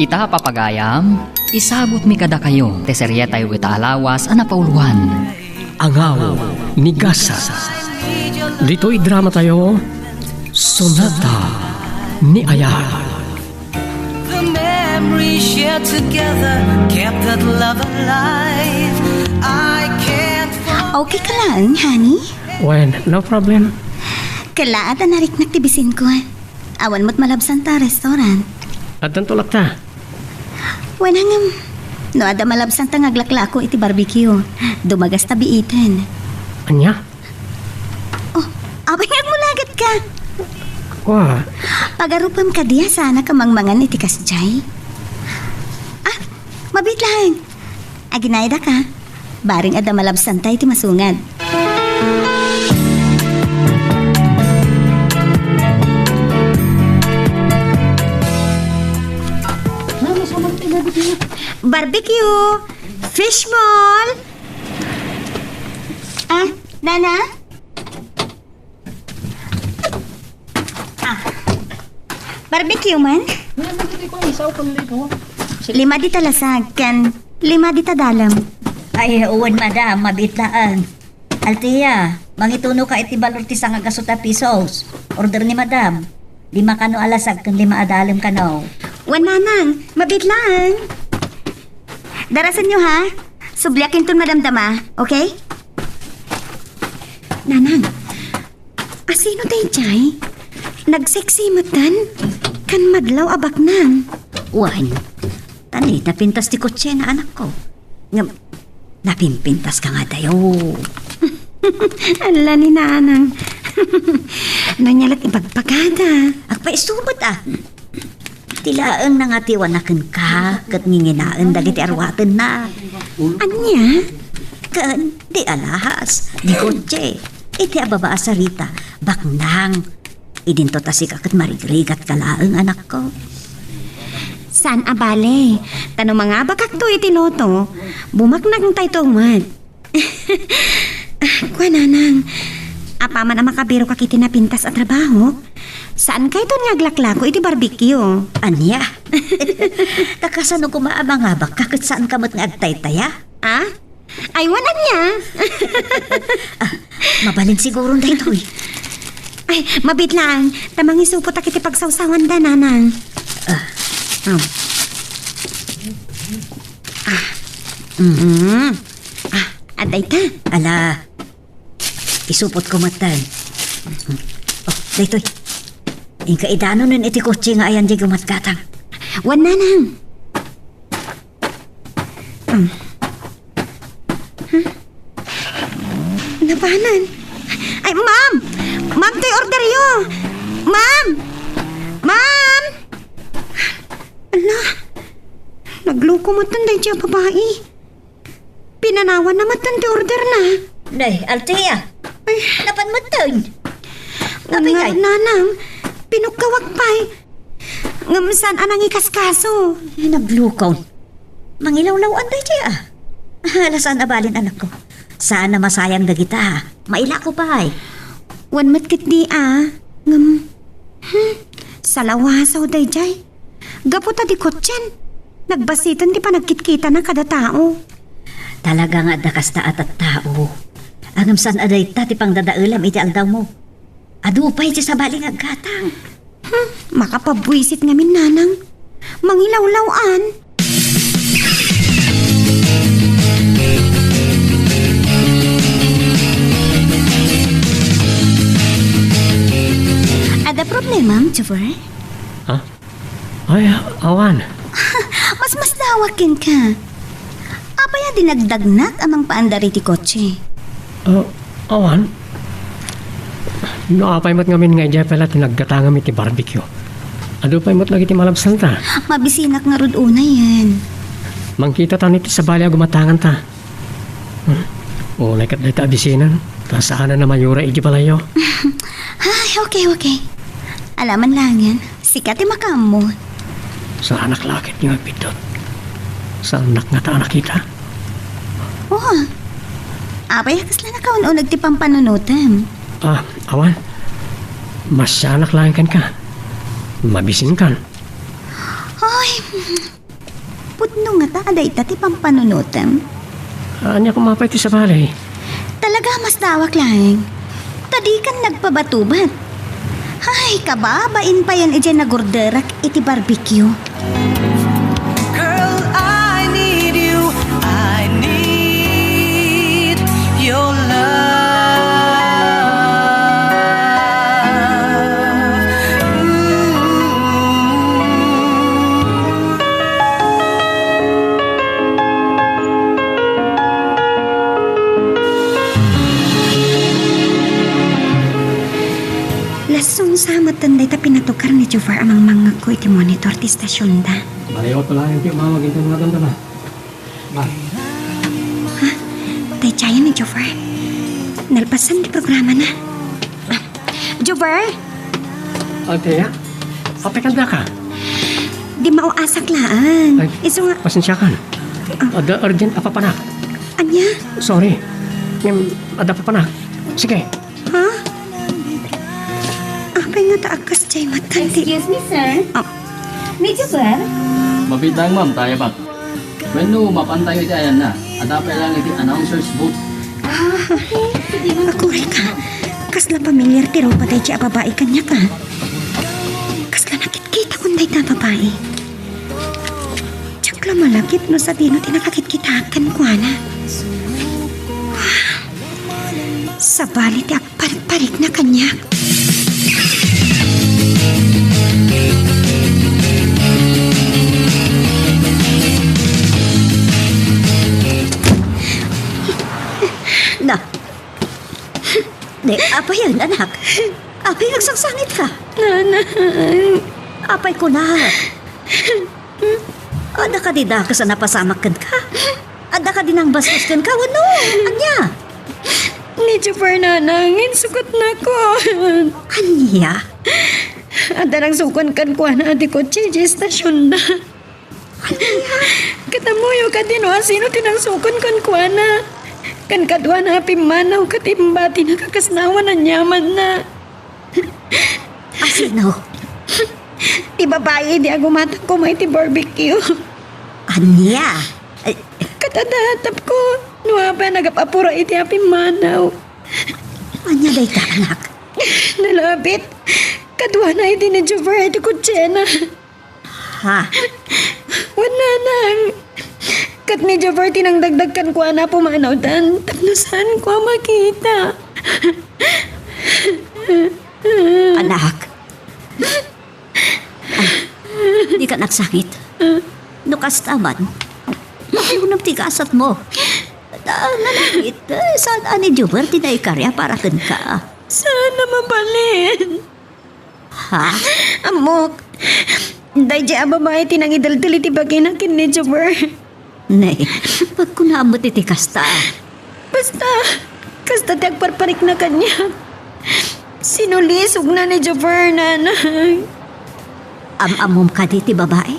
Ita papagayam, isabot mi kada kayo, teserya tayo wita alawas ana pauluhan. Angaw ni Gasa. Dito'y drama tayo, Sonata ni Ayar. The memories shared together kept that love alive. I can't Okay ka lang, honey? Well, no problem. Kalaat na narik nagtibisin ko. Awan mo't malabsan ta restaurant. At ang tulak ta. Wanangam. No ada malabsan ta ngaglakla ko iti barbecue. Dumagas ta biiten. Anya? Oh, abay ngagmulagat ka. Wah, Pagarupam ka diya sana kamangmangan iti kasjay. Ah, mabit lang. Aginayda ka. Baring ada malabsan ta iti masungad. Barbecue! Fish ball! Ah, Nana? Barbecue man? Lima di talasag, kan 5 di tadalam. Ay, uwan madam, mabitlaan. Altia, mangituno ka iti balor ti sanga gasuta pesos. Order ni madam. 5 kano alasag kung 5 adalim kano. Wananang, mabitlaan. Darasan nyo ha? Sublyakin ton madamdama, okay? Nanang, asino tayo chay? Nagseksi matan? Kan madlaw abak nan. Uwan, tani, napintas ti kotse na anak ko. Ngam, napimpintas ka nga tayo. Ala ni nanang. Nanyalat ibagpagada. Agpaisubot ah. Tilaang nangatiwanakan ka, kat nginginaan dagiti arwatan na. Anya? Kan, di alahas, di kotse. Iti ababa sa Rita, baknang. Idinto tasik kat marigrigat kalaang anak ko. San abale? Tanong mga bakak to iti loto. Bumaknag ng tayo tumad. Kwa nanang, apaman na makabiro ka kiti na pintas at trabaho. Saan kayo doon ngaglaklako iti barbecue? Anya? Takasano kumaabang-abak kakit saan kamot nga agtay-taya? Ah? Aywanan niya. Mabalin siguro na ito eh. Ay, mabit lang. Tamang isupot akiti pagsawsawan da, nanang. Aday ta. Ala, isupot ko matan. Oh, daytoy. Ingka idano nun iti kotse nga ayan di gumatgatang. Wan nanang. Napanan? Ay, ma'am! Ma'am, tayo order yo! Ma'am! Ma'am! Ala, nagluko mo tanday siya babae. Pinanawan naman tanday order na. Nay, Altea. Ay, Napan mo taon? nga, nanang, pinukawag pa'y. Ngamsan anang ikaskaso. Naglukaw. Mangilawlawan tayo siya. Alasan abalin anak ko. Sana masayang dagita. Maila ko pa eh. Wan matkit di Ngam, salawasaw day jay. Gaputa di kotsen. Nagbasitan di pa nagkitkita na kada tao. Talaga nga dakas ta at tao. Angam san aday tati pang dadaulam iti aldaw mo. Adupay siya sa baling aggatang. Makapabwisit ngamin nanang. Mangilawlawan. Ada problema, Jover? ha? Ay, awan. Mas dawakin ka. Apaya dinagdagnat amang paandari ti kotse. Awan. Naapay mo't ngamin nga ijay pala tinaggatangam iti barbecue. Ado pa'y mo't lagi ti malabsan ta. Mabisinak nga rod una yan. Mangkita ta niti sa balya gumatangan ta. O, nakat na ita abisinan. Saan na mayura iji palayo. Ay, okay. Alaman lang yan. Sikat makam mo. Sa anak lakit niyo agpitot. Sa anak nga ta anak kita. Oh, apay hakas lang nakaon o nagtipang panunutan. Awan. Mas anak lang kan ka. Mabisin kan. Ay, putno nga ta, aday tati pampanunutan. Anya kumapay ti sa balay. Talaga mas dawak lang. Tadi kan nagpabatubat. Ay, kababain pa yan iti nagorderak iti barbecue. Girl, I need you. I need your love. Lasong sa matanday ta pinatukar ni Jofar amang mga ko iti monitor ti stasyon da. Balayaw pala yung tiyo mawag ito mga damdama. Ba? Tay chaya ni Jofar. Nalpasan di programa na. Jofar, Altea, apekanda ka. di mauasak laan. Ay. Iso nga, Pasensya ka. Ada urgent apa panak. anya? Sorry. Ada pa panak. Sige. Ha? Apay nga taakas chay matanti. Excuse me, sir. Oh. Ni Jofar? Mabitang ma'am, tayo ba? When no, mapantay ka dyan na. Adapay lang iti announcer's booth. Akuray ka. Kasla pamilyar ti raw patay siya babae kanya ka. Kasla nakit-kita kunday ta babae. Tsakla malakit no sa dino tinakakit-kitakan ko na. Sa bali ti akparik-parik na kanya. Na. Di, apa yan, anak? Apay nagsangsangit ka? Apay ko na. Ada ka di da ka sa napasamakan ka? Ada ka din ang bastos kan ka? Ano? Anya? Ni Jofar nanangin, sukot na ko. Anya? Ada nang sukon kan kuha na ati ko Gigi stasyon na. Katamuyo ka din o sino tinang sukon kan kuha na. Kan kadwa na apimanaw katimbati na kakasnawan na nyaman na. Asino? Ti babae di agumatang ko may ti barbecue. Anya? Ay, Katadatap ko. Nuha pa nagapapura iti apimanaw. anya day ka, anak? Nalapit. Kadwa na iti ni Jofar iti kutsena. Ha? Wala nang. Kat ni Jofar tinangdagdagkan ko na pumanaw dan. Tapno saan ko makita. Anak? Ay, di ka nagsakit. Nukas taman. Makiunang tigasat mo. Nanakit. Saan ani Jubert tinaikarya para kan ka? Sana mabalin. Ha? Amok. Day di babae tinangidaldal iti baginakin ni Jofar. Nay, pag kunamot iti kasta. Basta. Kasta ti agparparik na kanya. Sinulisog na ni Jofar nanay. Amom ka di ti babae?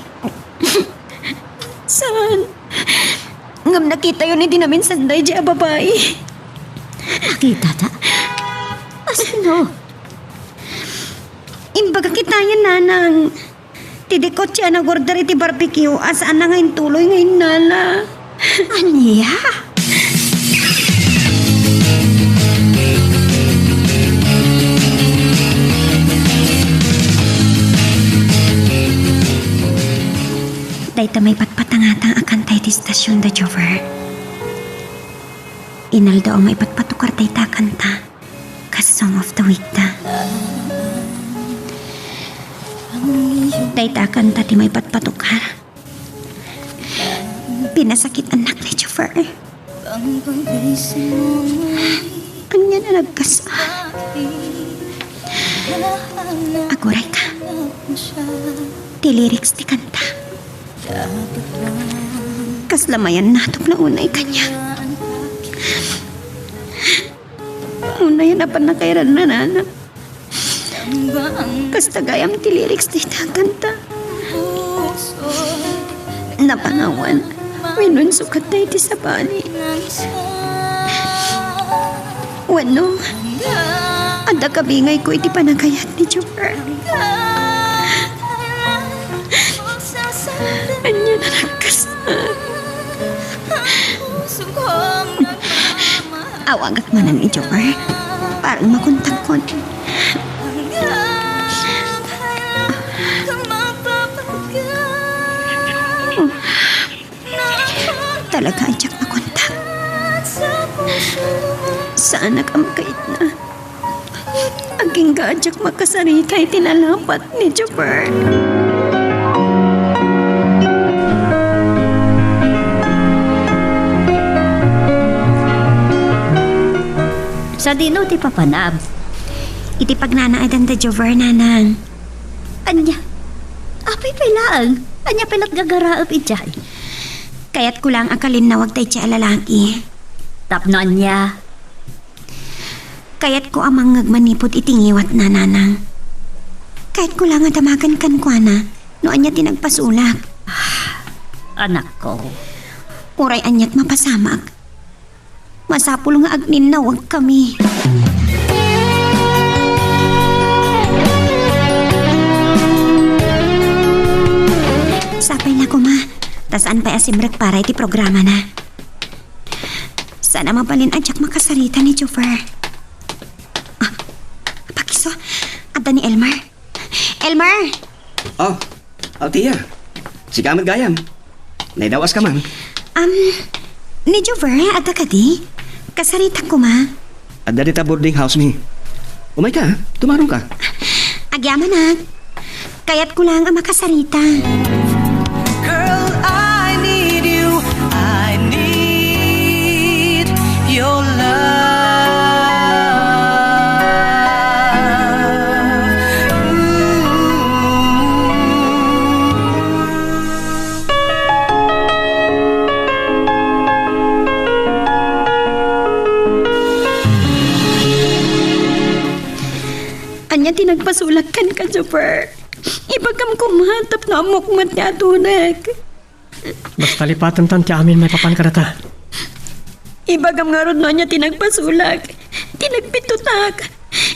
Saan? Ngam nakita yun hindi namin sanday di babae. Nakita ta? Asino? Imbaga kita yan nanang. Tidikot siya nag-order iti barbecue asaan na ngayon tuloy ngayon nana. Anya? Dahita may patpatangatang akan tayo di stasyon da Jofar. Inaldo ang may patpatukar tayo ta kanta. Kas-song of the week da. Dahita kanta ti may patpatukar. Pinasakit anak ni Jofar. Anya na nagkasa. Aguray ka. Ti lyrics ti kanta. Kaslamayan natop na unay kanya. Unay na panakairan na nana. Kastagayam ti lyrics ti kanta. Napangawan. Winunsukat na iti sa bali. Wano. Ada kabingay ko iti panagayat ni Jofar. Anya na nagkasal. Awag at manan ni Jopper. Parang makuntak ko. Talaga adyak makuntak. Sana ka makait na. Aging gaadyak makasarita itinalapat ni Jopper. Sa dino ti papanab. Iti pagnanaadan da Jopper, nanang. Anya. Apay pilang. Anya pilat gagaraap ijay. Kaya't ko lang akalin na wag tayo siya lalaki. Tapnon niya. Kaya't ko amang ngagmanipot itingiwat na, nanang. Kahit ko lang damagan kan kwa na, noan niya tinagpasulak. Anak ko. Uray anyat mapasamag. Masapul nga agnin na wag kami. Sapay na ko, ma. Tasaan pa asimrek para iti programa na. Sana mapalin adyak makasarita ni Joffer. Pakiso, ada ni Elmar. Elmar! Oh, Altia. Si kamat gayam. Naidawas ka man. Ni Joffer, ada ka di? Kasarita ko, ma. Ada dita boarding house mi. Umay ka, tumarong ka. Agyaman na. Kaya't ko lang ang makasarita. Girl, I need you. I need your love. Anya tinagpasulakan ka, Jopper. Ibagam kumatap na amokmat niya tunag. Basta lipatan tan ti amin may papan karata. Ibagam nga ron niya tinagpasulak. Tinagpitutak.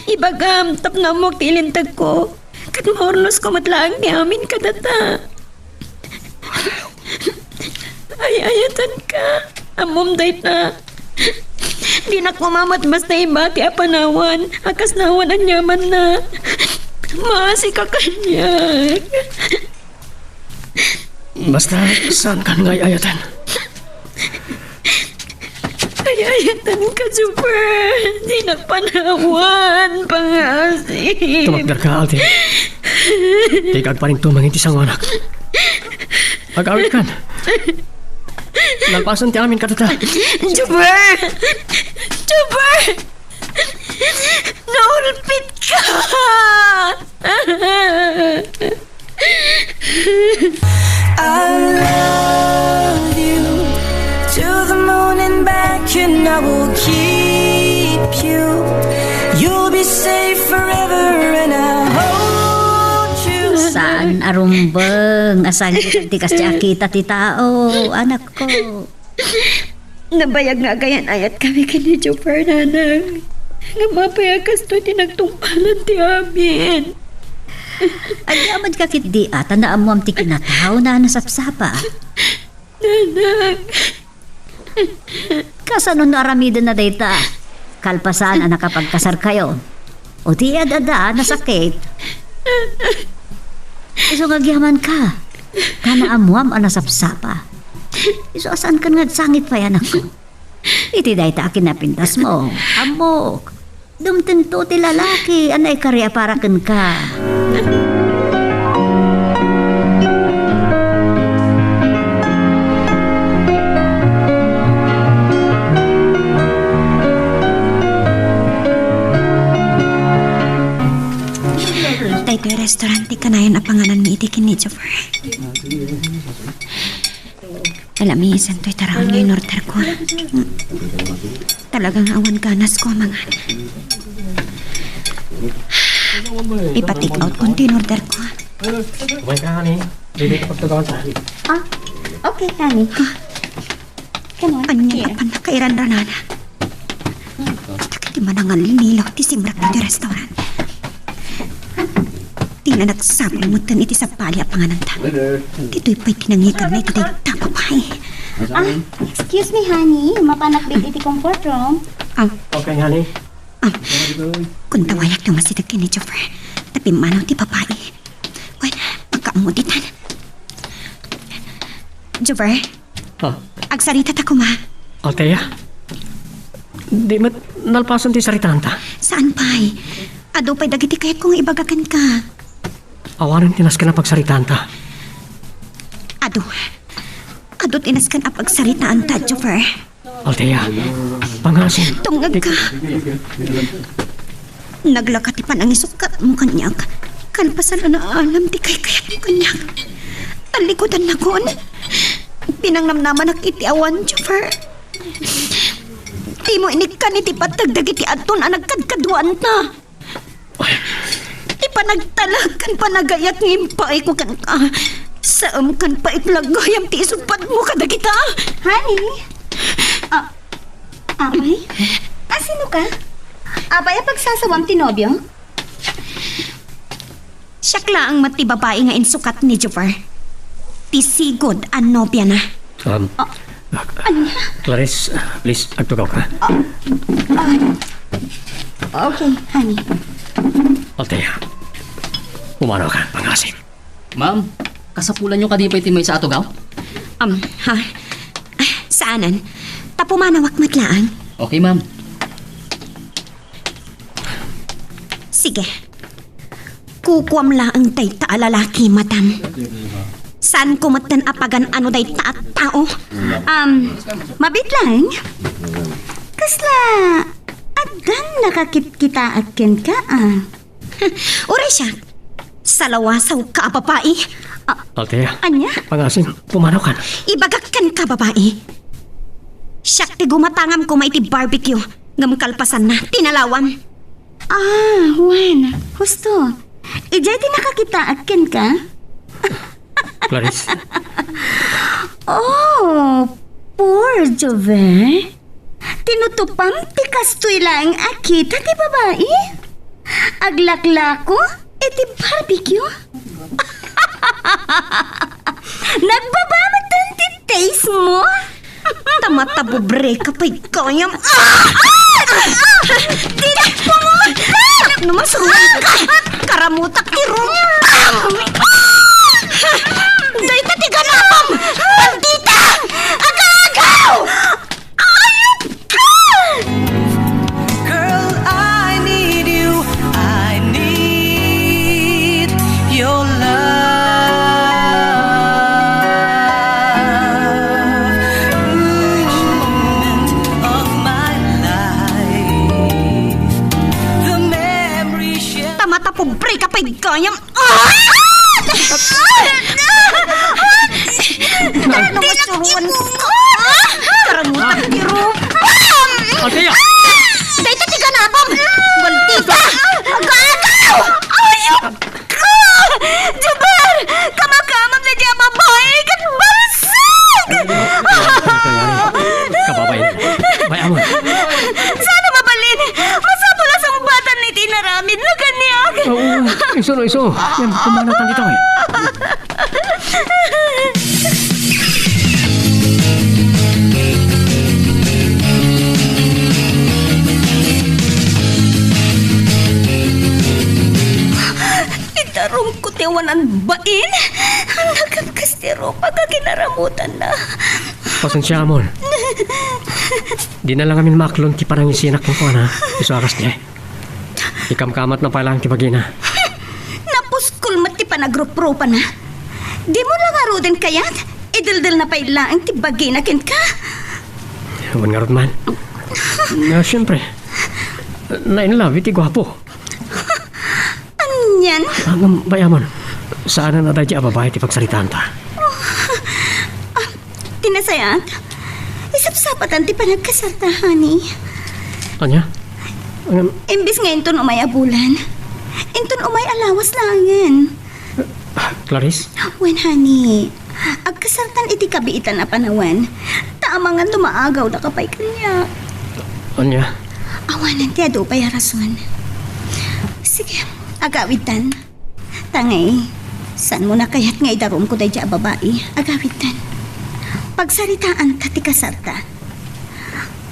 Ibagam tap na amok tilintag ko. Kat maurnos ko matlaang ni amin kadata. Ay-ayatan ka. Amom dahit na. Di na kumamat basta iba ti apanawan. Akas nawan ang yaman na. Maasi ka kanya. Basta saan kan ngay ayatan. Ay-ayatan ka, Super. Di na panawan. Pangasi. Tumagdar ka, Alti. Tigag pa rin tumangin ti sang anak. Agawit kan. Nalpasan ti amin katata. Super! Super! Naulpit ka! I love you to the moon and back, and I will keep you. You'll be safe forever, and I'll hold you. Saan arumbeng? Asan tikas ti akita ti tao, anak ko. Nabayag nga gayan ayat kami kini Jopper, nanang. Nga mapayakas to tinagtungpalan ti amin. Ay, amad ka kit di ata na amuam ti kinataw na nasapsapa. Nanang. Kasano na aramidin na data? Kalpasan ang nakapagkasar kayo. O di adada nasakit. Iso nga giyaman ka. Kana amuam ang nasapsapa. Iso asan ka nga sangit pa yan ako. Iti dahita akin napintas mo. Amok. Dumtinto ti lalaki. Anay karya parakan ka. Ito yung restaurant ka na yun apanganan mi itikin ni Joffer. Alam mi, isan to'y taraon ngayon order ko. Talagang awan ganas ko mga. Ipa-take out konti in order ko. Umay ka, honey. Bibig ka pagtagawan sa. Okay, honey. Come on. Anya apan na kairan ranana. Takit di manangal nilaw ti simrak dito restaurant. Di Kana nagsabong mo tan iti sa palya pangananta. Dito'y pa'y tinangikan na iti tapapay. Excuse me, honey. Mapanakbit iti comfort room. Okay, honey. Kung tawayak yung masidag ni Joffer, tapi manaw ti papai. Wen, pagkaamuditan. Joffer, agsarita ta kuma. Althea? Di mat nalpasan ti saritaan ta. Saan pa'y? Ado pa'y dagiti kayat kung ibagakan ka. Awanan tinas ka na pagsaritaan ta. Ado tinas kan apagsaritaan ta, Joffer. Althea, pangasin. Tungag ka. Naglakati pa ng isukat mo kanyak. Kalpasan na alam ti kayat mo kanyak. Talikutan na kon. Pinangnamnaman ak iti awan, Joffer. Di mo inikan iti patagdag iti aton ang nagkadkaduan ta. Ipanagtalag kan panagayak ngimpay ko kan ka. Saam kan pa itlagayam ti isupad mo kadagita. Honey? Abay? Sino ka? Abay, pagsasawang tinobyo? Siyakla ang mati babae nga insukat ni Joffer. Tisigod ang nobya na. Clarice, please, agtugaw ka. Okay, honey. Althea, umano ka, pangasin. Ma'am, kasapulan nyo kadipay timay sa atugaw? Saanan? Tapumanawak matlaan. Okay, ma'am. Sige. Kukuam laang day ta lalaki matan. Saan kumatan apagan ano day ta at tao? Mabit lang. Kasla, adan nakakit-kita akin ka, Uray siya. Salawasaw ka, babae. Althea, Anya? pangasin, pumanaw ka na. Ibagakan ka, babae. Siyak ti gumatangam ko maiti barbecue. Ngamkalpasan na, tinalawan. Juan. Husto. Ijay ti nakakita akin ka? Clarice, Poor Jove. Tinutupam ti kastoy lang akita ti babae. Aglaklako, iti barbecue. Nagbabamatan ti taste mo? Tamatabubre ka pa'y kayam. Tinak po mo magkap! Numasuruan ka! Karamutak ti rumpang! Day ka ti ganapam! Bandita! Agagaw! Ayok ka! Girl, I need you. I need your love. Of my life. The memory shall Tamatabubre ka pa'y kayam. Numasuruan ka! Karamutak ti rumpang! Althea! Day ka ti ganapam! Bandita! Agagaw! Ayok ka! Jabar! Kamakamam na diya babae! Katbalsag! Kababay, bayamon. Sana mabalin! Masabulas ang batan ni tinaramid na ganyan! Oo, iso. Yan, pumanaw ka dito eh. Itarong ko tiwan ang bain! Ang nagkakastiro pagkakinaramutan na. Pasensya mo. Di na lang amin maklon ti parang isinak mo ko na. Iso akas niya. Ikamkamat na palang ti bagina. Napuskul mat ti panagrup-rupa na. Di mo lang aro din kayat? Idildil na pa ilaang ti baginakin ka. Huwag nga rin man. Na, siyempre. Na-inlove, iti gwapo. Anyan? Ang bayamon. Saan na dadya babae ti pagsalitaan ta? Tinasayat? Isapsapatan ti panagkasarta, honey. Anya? Imbis nga inton umay abulan. Inton umay alawas langin. Clarice? Wen, honey. Agkasartan iti kabiitan na panawan. Taamangan tumaagaw na kapay kanya. Anya? Awanan ti ado pa'y rason. Sige, agawitan. Tangay, saan mo na kaya't nga idarom ko day dya babae? Agawitan. Pagsaritaan ta ti kasarta.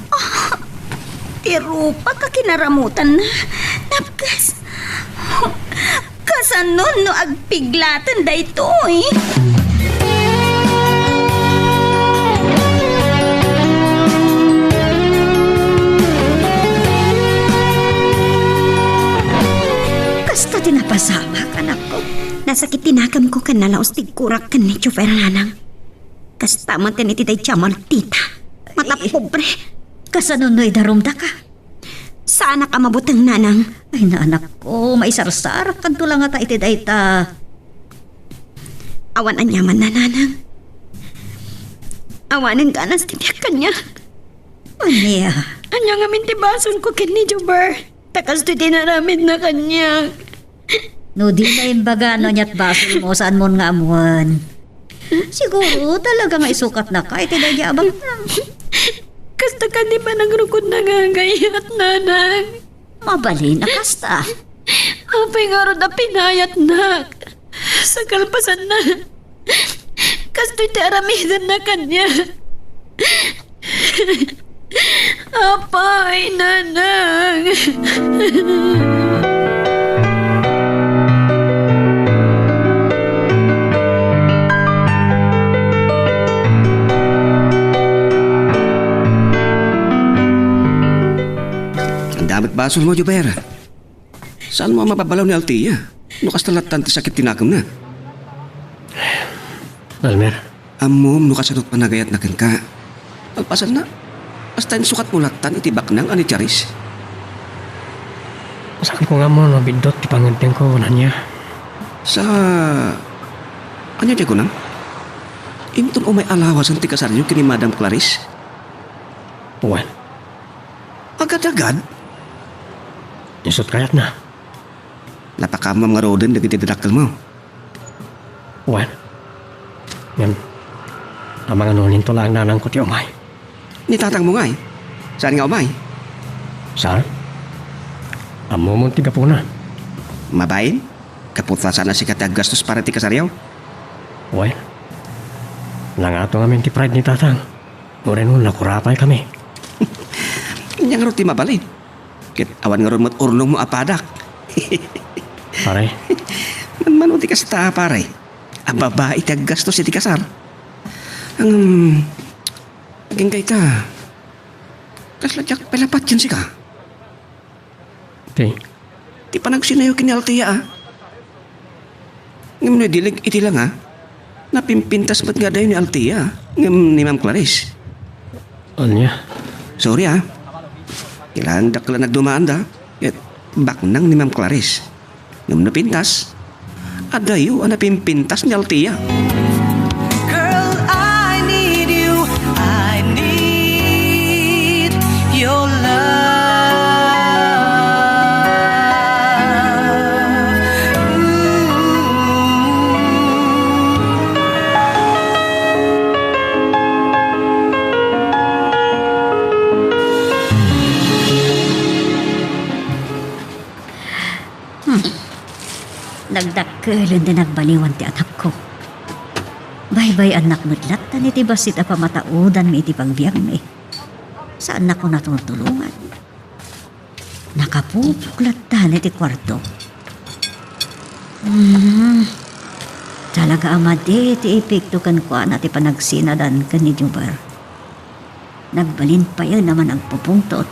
Oh, tiro pagkakinaramutan na. Napkas. Kasanon no agpiglatan da ito eh. Kasta tinapasama ka anak ko. Nasakit tinakam ko kan nalaos tigkurak kan ni Chofer Nanang. Kasta man tiniti day tiyamal tita. Mata pobre. Kasanunoy darumda ka. Sana ka mabutang nanang. Ay na anak ko, maisarsar. Kanto lang ata iti dayta. Awan anyaman na nanang. Awanin ganas tiyak kanya. Anya. Anya nga mintibason ko ken ni Juber. Takas to tinaramid na kanya. No di na yung bagano niya't baso mo saan mo nga amuan. Siguro talaga nga isukat na ka. Iti dayta abang. Kasta ka di pa nagrukod na nga gayat nanang. Mabalin na kasta. Apay nga ron na pinayat na. Sa kalpasan na. Kasto'y taramidan na kanya. Apay, nanang. Damit basol mo, Jubera. Saan mo mapabalaw ni Altia? Nukas talatan ti sakit tinakam na. Almer, Amom, nukasanot panagayat na ka. Alpasan na. Basta sukat mo latan itibak nang ani Charis. saan ko nga mo no bindot ti panganteng ko na niya. Sa... Anya di ko nang? Intun o may alawas ang tikasaryo kini Madam Clarice? Well, Agad-agad? isot kayat na. Napakamam nga roden dagiti didakkel mo. Well, yan. Ang mga nunin to lang nanang ko ti umay. Nitatang mo nga eh. Saan nga umay? Saan? Amo mo tiga po na. Mabayin? Kaputla sana si katag gastos para ti kasaryaw? Well, langato nga ti pride ni tatang. Ure nun nakurapay kami. Yang ro ti mabalin. Kit awan nga ron mo't urnong mo apadak. Pare, Man ti kasta pare. Ang babae ti gastos ti kasar. Aging kay ta. Kasladyak palapat yan si ka. Ti panagsinayo kini Altia ah. Ngam na dilig iti lang ah. Napimpintas ba't nga dayo ni Altia. Ngam ni Ma'am Clarice. anya? Sorry ah. Kailangan dakla nagdumaan da. At baknang ni Ma'am Clarice. Ngam napintas. Adayo ang napimpintas ni Altia. Girl, I need you. I need your love. Nagdakkelan din nagbaliwan ti anak ko. Bye-bye anak nudlat tan iti basit a pamataudan mi iti pagbiag mi. Saan ako natutulungan? Nakapupuklat tan iti kwarto. Talaga amade iti epekto kan kuan ati panagsinadan kan ni Jubar. Nagbalin pa yun naman agpupungtot.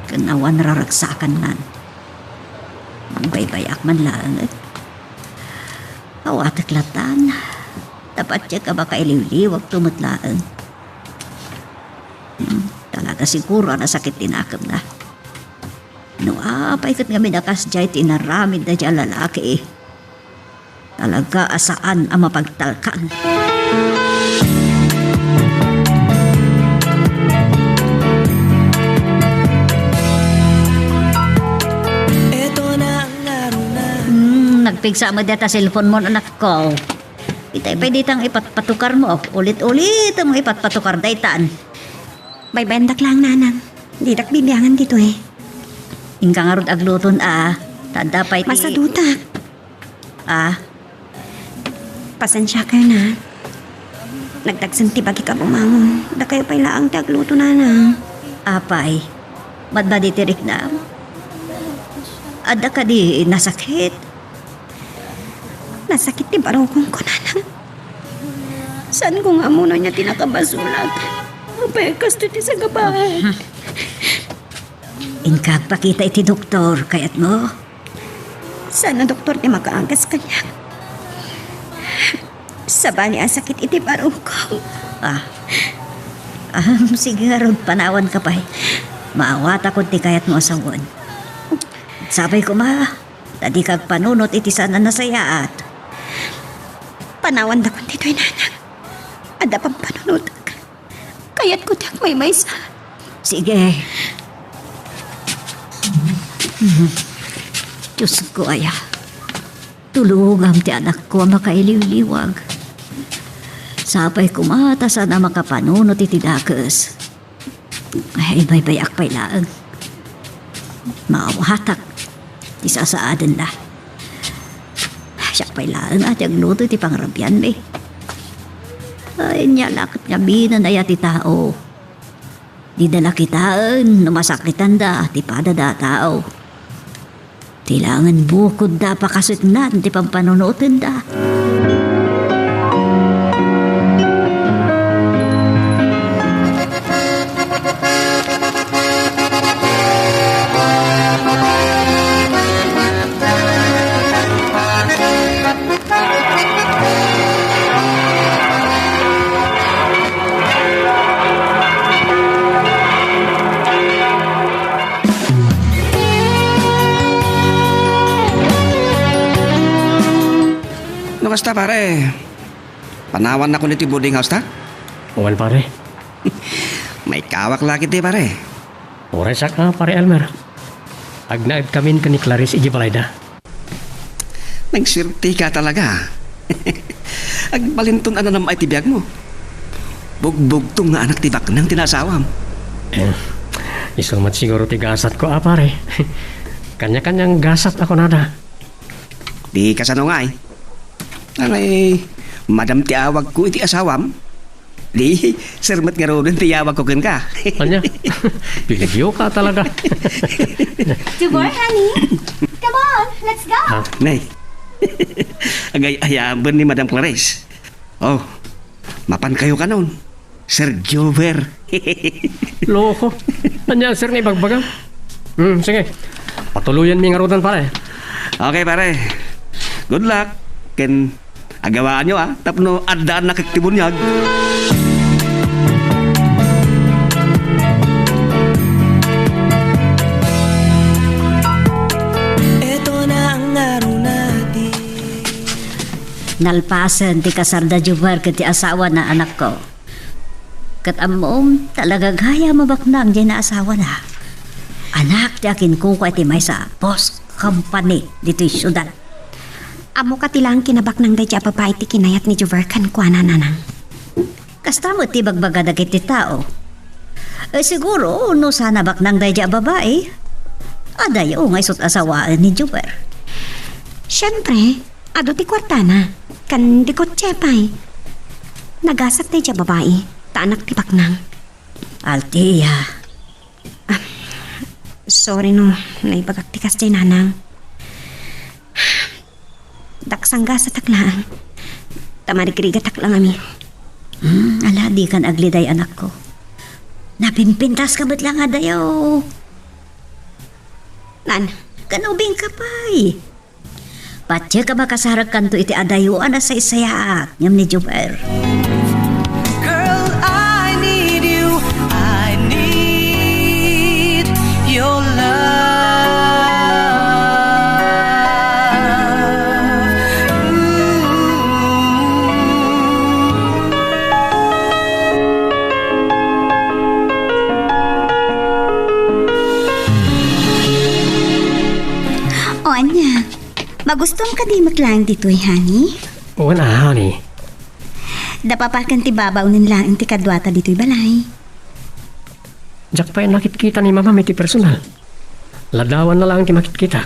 Kanawan raragsakan nan. Bye-bye man lang. Awatak latan. Dapat siya ka baka iliw-liwag tumutlaan. Talaga siguro na sakit tinakam na. No paikot nga minakas dyan tinaramid na dyan lalaki eh. Talaga asaan ang mapagtalkan. Nagpigsa mo data cellphone mo anak ko. Itay pa ditang ipatpatukar mo. Ulit-ulit mo ipatpatukar daytan. Baybendak lang nanang. Di dak bibiyangan dito eh. Ingka nga rod agluton Tanda pa iti... Masadutak. Ah, Pasensya ka na. Nagdagsan tibagi ka bumangon. Da kayo pala ang tagluto na na. apay. Ba't ba di tirik na? Ada ka di nasakit? Nasakit ti baro kong kunanang. Saan ko nga muna niya tinakabasulat? Mapekas ti sa gabahe. Inkag pakita iti doktor, kayat mo? Sana doktor ti makaangkas kanya. Sabani ang sakit iti baro ko. Sige nga rod, panawan ka pa. Maawat ako ti kayat mo asawan. Sabay ko tadi kag panunot iti sana nasayaat. Panawan da kong tito'y nanang. Ada pang panunod. Kayat ko tiyang may maysa. Sige. Diyos ko, aya. Tulungam ti anak ko makailiw-liwag. Sapay kumata sana makapanunot iti dakes. Ay, baybayak pa'y laang. Maawatak. Isasaadan la. Siya pa'y laang at yung luto iti pangrabyan me. Ay, niya lakit nga binan ay ati tao. Di dala kitaan, numasakitan da, ti padada tao. Tilangan bukod da pakasitnan, ti pampanunutin da. Kasta pare, panawan na ko niti boarding house ta? Uwan pare. May kawak lagi ti pare. Oray sa ka pare Elmer. Agnaib kamin ka ni Clarice Igibalayda. Nagsirti ka talaga. Agbalinton ano naman ay tibiyag mo. Bugbugtong nga anak tibak nang tinasawam. Isumat siguro ti gasat ko pare. Kanya-kanyang gasat ako nada. Di kasano nga Alay, madam ti awag ko iti asawam. Di, sermet nga rin ti awag ko ken ka. Kanya, piligyo ka talaga. Jubor, honey. Come on, let's go. Nay, agay ayaban ni Madam Clarice. Oh, mapan kayo ka nun. Sir Jover. Loko. Kanya, sir, nga ibagbaga. Sige, patuluyan mi nga rodan pare. Okay pare, good luck. Ken agawaan nyo tapno adaan na kaktibunyag. Ito na ang araw natin. Nalpasan ti kasarda jubar ket ti asawa na anak ko. Kat amom talaga gaya mabaknang di na asawa na. Anak ti akin ko ti may sa post company dito syudad. Amo ka tilang kinabak ng dadya babae ti kinayat ni Joverkan kwa nanang. Kasta mo ti bagbaga dagiti tao. Siguro no sana bak ng dadya babae. Adayo nga isot asawaan ni Juber. Siyempre, ado ti kwartana. Kan di ko tsepay. Nagasat dadya babae. Taanak ti baknang. Altia. Sorry no, naibagak ti kas ti nanang. Daksangga sa taklaan. Tamarigrigatak lang amin. Ala, di kan agliday anak ko. Napimpintas ka ba't lang adayo? Nan, Kanubing ka pa'y. Patya ka makasarag kanto iti adayuan na sa isayaak. Ngam ni Juber. Girl, I need you. I need your love. O anya, magustong ka di maklang dito'y, honey? Uwan honey. Dapapakan ti babaw nin lang ti kadwata dito'y balay. Diyak pa nakit kita ni mama may ti personal. Ladawan na lang ti makit kita.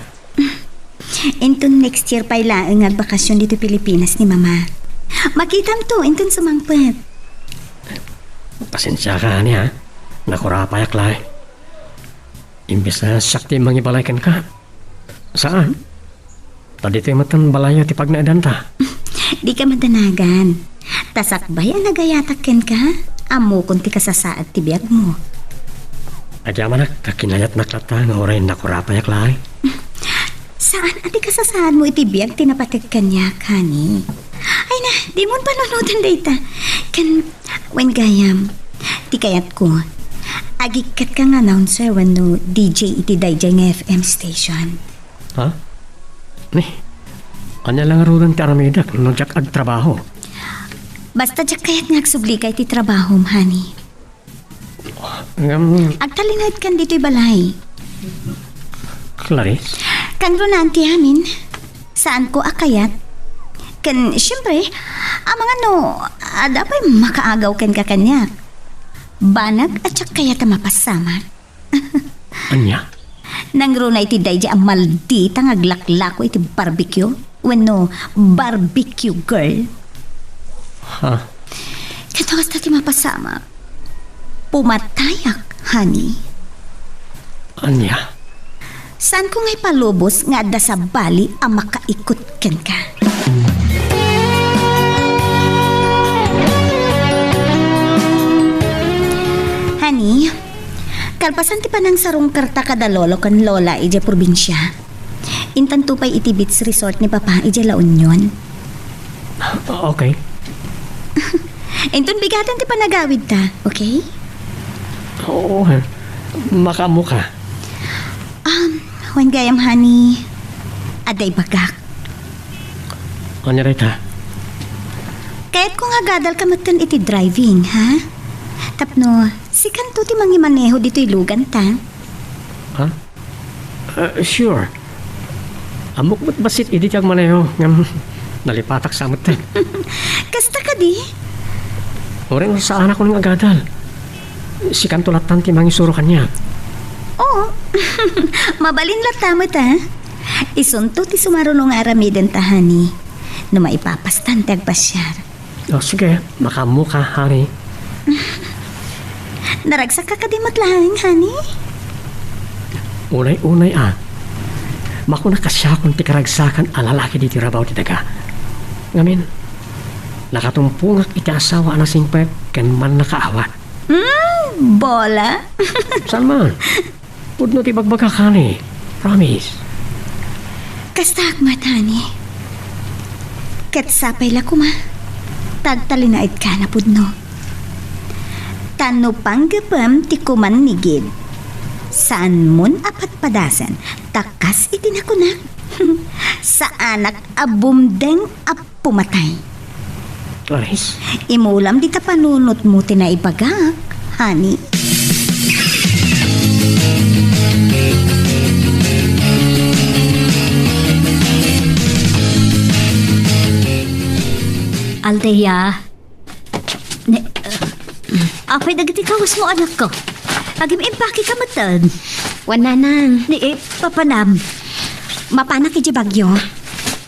Intun next year pa ilaang agbakasyon dito Pilipinas ni Mama. Makitam to, intun sumangpet. Pasensya ka niya. Nakurapayak lang. Imbes na sakti mangibalaikan ka. Saan? Tadi tayo matan balayo ti pagnaadanta. Di ka madanagan. Tasakbay ang nagayataken ka. Amo kung ti kasasaad ti biyag mo. Adya manak, kakinayat naklata nga oray nakurapayak lang. Saan ati kasasaad mo iti biyag tinapatig kanya, kani? Ay na, di mo panunutan data. Kan, when gayam, ti kayat ko. Agikat kang announcer when no DJ iti dayjay nga FM station. Ha? Ni, anya lang arudan ti aramidak no jak ag trabaho. Basta jak kayat nga agsubli kay ti trabaho, honey. Agtalinad kan dito'y balay. Clarice? Kang runanti amin. Saan ko akayat? Kan, syempre, ang mga no, dapat makaagaw kan kakanya. Banag at syak kaya ta mapasama. Anya? Nang runay ti dayja ang maldita nga aglaklako iti barbecue. When no, barbecue girl. Ha? Katawas na ti mapasama. Pumatayak, honey. Anya? Saan ko nga'y palubos nga adda sa bali ang makaikot ken ka? Honey, kalpasan ti pa ng sarong karta kada lolo kan lola ije probinsya. Intan tupay iti beach resort ni Papa ije La Union. Okay. Inton bigatan ti panagawid ta, okay? Oo, makamuka. When gayam, honey, aday bagak. Anya rita? Kahit ko nga gadal ka magtan iti driving, ha? Tapno, si kanto ti mangimaneho dito'y lugan ta. Ha? Sure. Amok ba't basit idi tiyag maneho ngam nalipatak sa amot tayo. Kasta ka di? Oren saan ako ng agadal. Si kantulatan ti mangisuro kanya. Oo. Mabalin latamot, ha? Isunto ti sumarunong aramiden ta, honey. Na maipapastan ti agpasyar. O sige, makamuka, honey. Naragsak ka di matlahing, honey? Unay-unay makuna kasya kung ti karagsakan alalaki di tirabaw ti daga. Ngamin, nakatumpungak iti asawa na singpet kan man nakaawat. Bola? Saan man? Pudno ti bagbaga kani. Promise. Kasta akmat, honey. Katsapay la kuma. Tagtalinait ka na pudno. Tano panggapam ti kuman nigid. Saan mon apat padasan, takas itinakunak. Sa anak abumdeng pumatay. Clarice? Imulam di ta panunot mo tinaibagak, honey. Althea. Apay dagiti kawas mo anak ko. Agim-impaki ka matan. Wananang. Ni papanam. Mapanak iti bagyo.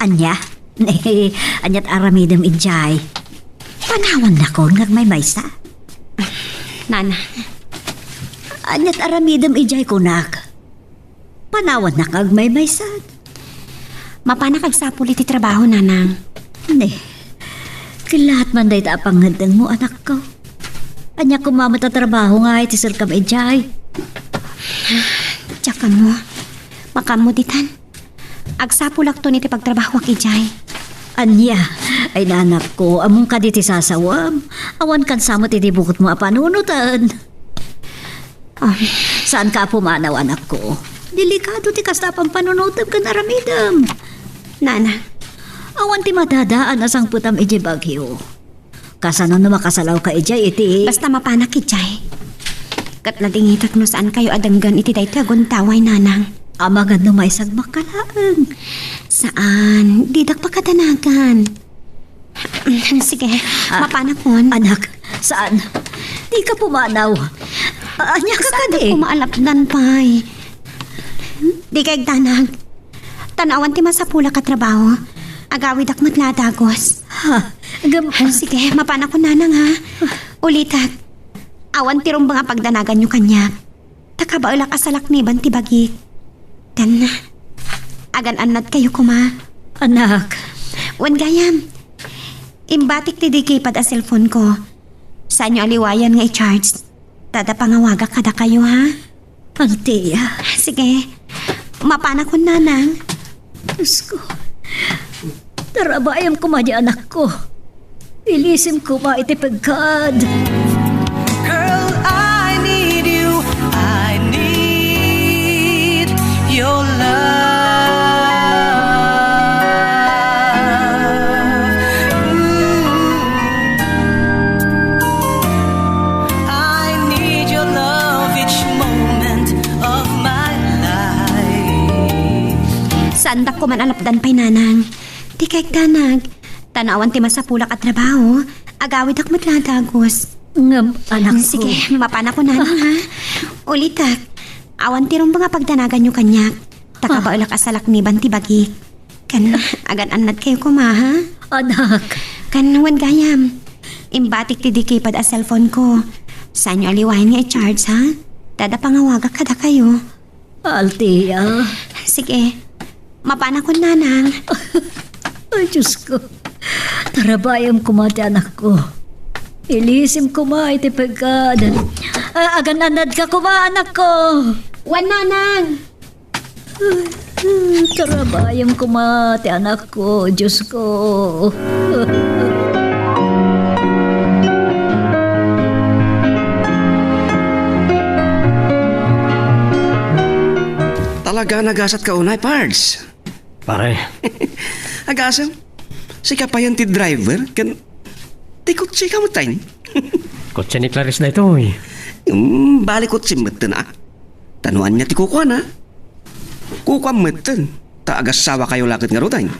Anya? Anyat aramidem ijay. Panawan na ko ngagmaymaysa. Nana. Anyat aramidem ijay kunak. Panawan na kagmaymaysa. Mapanak agsapul iti trabaho, nanang. Kilahat man day taapangandang mo anak ko. Anya ko mamatatrabaho nga iti sirkam ijay. Tsaka mo. Makamuditan. Agsapulak to niti pagtrabaho ak ijay. Anya, ay nanak ko, among ka diti sasawam. Awan kan samot iti bukot mo apanunutan. Saan ka pumanaw anak ko? Delikado ti kastapang panunutan ka naramidam. Nana. Awan ti madadaan asang putam iji bagyo. Kasano na makasalaw ka ijay iti... Basta mapanak ijay. Kat nadingitak no saan kayo adanggan iti dayto aguntaway, nanang. Amagad no maisag makalaang. Saan? Didak pa kadanagan. Sige, mapanak mon. Anak, saan? Di ka pumanaw. Anya ka Saan kadi? kumaalapdan pa'y? Di kay danag. Tanawan ti masapula ka trabaho. Agawid ak matladagos. Ha? Sige, mapana ko nanang ha. Ulitat. Awan ti rumbang pagdanagan nyo kanya. Takabaulak asalak ni ban ti bagi. Kan, agan-anad kayo kuma. Anak, Wan gayam. Imbatik ti dikipad a cellphone ko. Saan nyo aliwayan nga i-charge? Tada pangawaga kada kayo ha? Althea. Sige, mapana ko nanang. Diyos ko. Tarabayam ko madya anak ko. Ilisim ko ba iti pagkad. Girl, I need you. I need your love. I need your love each moment of my life. Sandak ko man alapdan pa'y nanang. Di kay danag. Tanawan ti masapulak at trabaho. Agawid ak matladagos. Ngam, anak ko. Sige, mapana ko nanang ha. Ulitak. Awan ti rumbang pagdanagan nyo kanya. Takabaulak asalak ni ban ti bagi. Kan, agan-anad kayo kuma ha. Anak. Kan, wan gayam. Imbatik ti dikipad a cellphone ko. Saan nyo aliwayan nga i-charge ha? Tada pangawaga kada kayo. Althea. Sige, mapana ko nanang. Ay, Diyos ko. Tarabayam ko mati anak ko. Ilisim ko ma iti pagkad. Agan-anad ka ko ma anak ko. Wan nanang. Tarabayam ko mati anak ko. Diyos ko. Talaga nagasat ka unay, Pards. Pare, Agasam, si kapayan ti driver, kan tikot siya kamutayin. kotse ni Clarice na ito eh. Balikot si Matan ah. Tanuan niya ti kukuha na. Kukuha Matan, ta agasawa kayo lakit nga rotayin.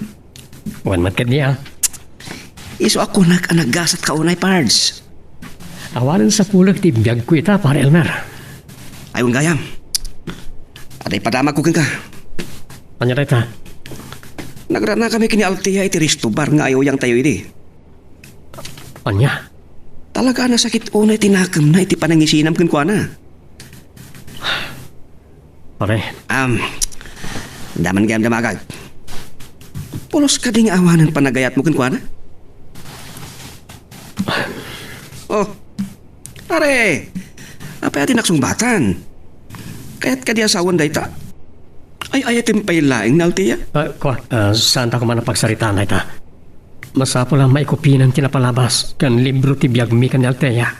Wan mat kad niya. Iso ako nagasat ka unay, Pards. Awalan sa pulag ti biyag ko ita, pare Elmer. Ayun gayam. Aday padama ko ka. Anya reta? Nagrana kami kini Althea iti Ristobar nga ayaw yang tayo iti. Anya? Talaga na sakit unay tinakam na iti panangisinam kun kwa na. Pare, Daman gayam damagag. Pulos ka ding awanan panagayat mo kun kwa na. Oh, pare, apa yatin naksungbatan? Kaya't ka di asawan day ta. Ay ayatin pa'y laing na Althea. saan ta ko man napagsarita na ita? Masapo lang maikopi ng tinapalabas kan libro ti biyag mi kan ni Althea.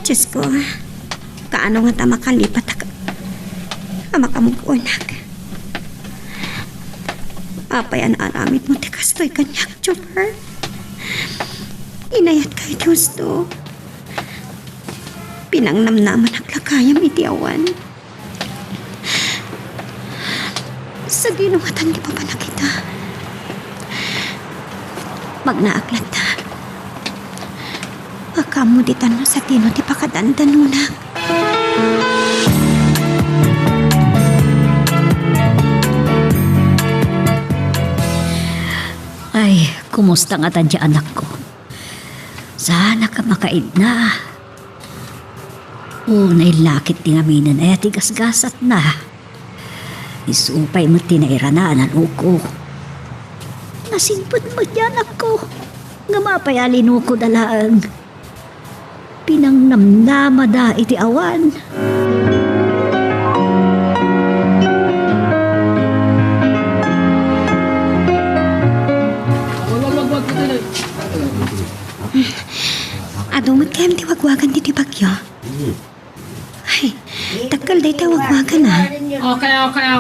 Diyos ko, kaano nga ta makalipat ang makamugunak. Apay ang aramid mo ti kastoy kanyak, Chopper. Inayat kay Diyos to. Pinangnamnaman ang lakayam itiawan. Sa ginungatan di pa pa na kita. Magnaaklat ta. Pagkamuditan mo sa tino ti pakadandanunak. Ay, kumusta nga tadya anak ko? Sana ka makaid na. Nailakit ti ngaminan ay tigasgasat na. Isupay mo tinairana ng uko. Nasimpot mo dyan ako. Nga mapayalin ko dalang. Pinangnamnama da iti awan. Adungot kayam ti wagwagan ti bagyo. Ay, takal day ta wagwagan ha.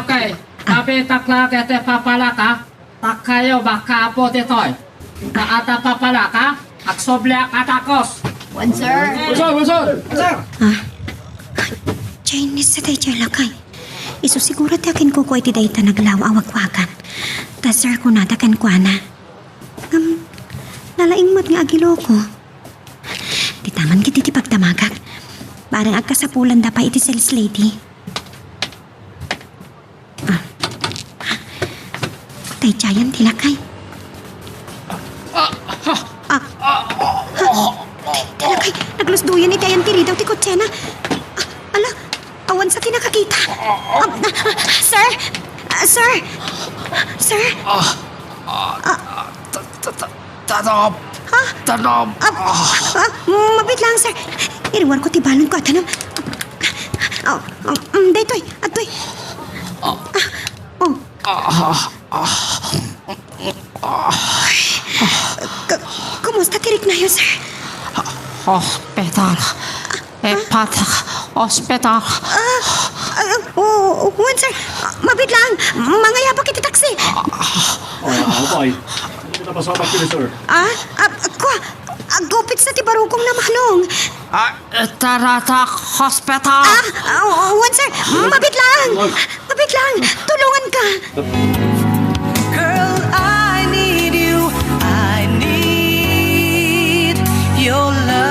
Okay. Tapi takla kete papalaka. Takayo baka po titoy. Taata papalaka. Aksoblek atakos. Bunsor. Chinese sa day dyan lakay. Iso siguro ti akin kukuha ti day ta naglawa wagwagan. Tasar ko na takan kwa na. Nalaing mat nga agilo ko. Di taman kiti ti pagtamagak. Parang agkasapulan da pa iti sales lady. Tay Giant tilakay. Tilakay, naglusduyan ni Giant tiri daw ti kutsena. Ala, awan sa tinakakita. Sir! Sir! Sir! Tanom! Mabit lang, sir. Iriwan ko ti balon ko at tanong. Daytoy, atoy. Kumusta tirik na yun, sir? Hospital. Hospital. Wan, sir. Mabit lang. Mangaya pa kita taksi. Okay. Hindi na pasapat kini, sir. Gupit sa ti barukong na manong. Taratak Hospital. Wan, sir. Mabit lang. Mabit lang. Tulungan ka. Girl, I need you. I need your love.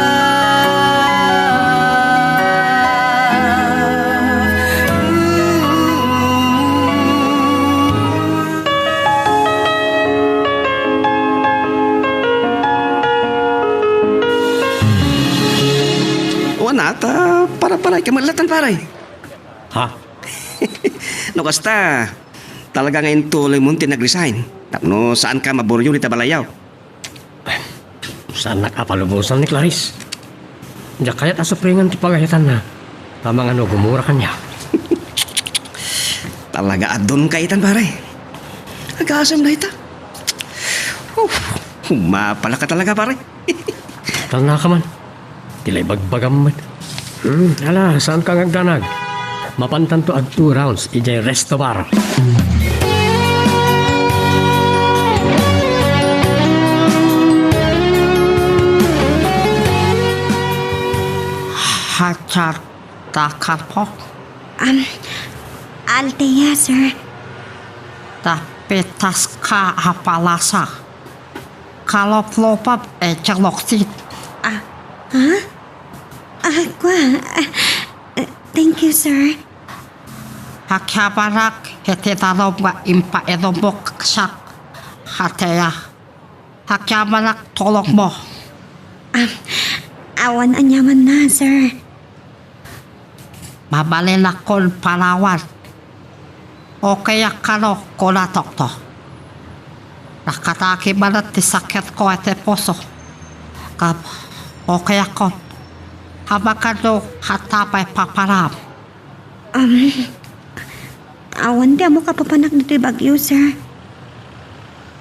Wanata, para ka malatan paray. Ha? No kasta, talaga ngayon tuloy mo tinag-resign. Tapno saan ka maboryo ni Tabalayaw? Saan nakapalubusan ni Clarice? Diya kaya't asupringan ti pagayatan na. Tamang gumura kanya. Talaga adon kaitan paray. Agasam na ita. Humapala ka talaga paray. Tala ka man. Tilay bagbagam man. Ala, saan ka ngagdanag? Mapantan to at 2 rounds, ijay resto bar. Hajar takar po. Altea, sir. Tapitas ka apalasa. Kalau pelopap celoksit. Thank you, sir. Hakabarak hetetalog nga impa edombok sak. Hateya. Hakabarak tolok mo. Awan anyaman na, sir. Mabalilakon palawan. O kaya kano kulatok to. Nakataki balat ti sakit ko ete poso. O kaya kon. Habakado hatapay paparam. Awan di mo kapapanak dito bagyo, sir.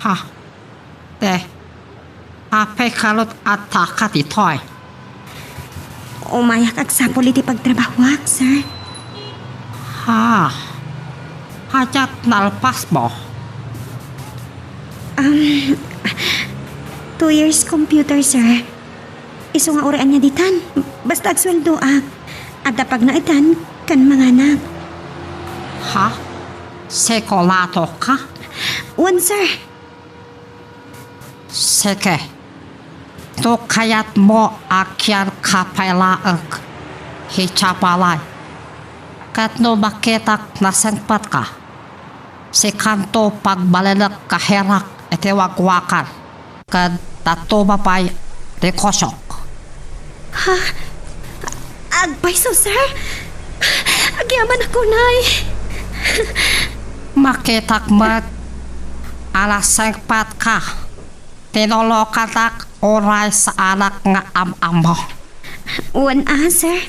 Ha. Apay kalot at takat itoy. Umayak ag sapol iti pagtrabahwak, sir. Ha. Hajat nalpas mo. 2 years computer, sir. Iso nga urian niya ditan. Basta agsweldo at pag naitan, kan mga anak. Ha? Sekolato ka? Wan, sir. Seke. To kayat mo akyar kapailaag. Hichapalay. Kat no makitak nasengpat ka. Si kanto pagbalalak kaherak etiwagwakan. Kad tato mapay dekosok. Ha? Agpay so, sir? Agyaman ako, nay. Makitak mat. Alasengpat ka. Tinolokatak oray sa anak nga am-am mo. Wan, sir.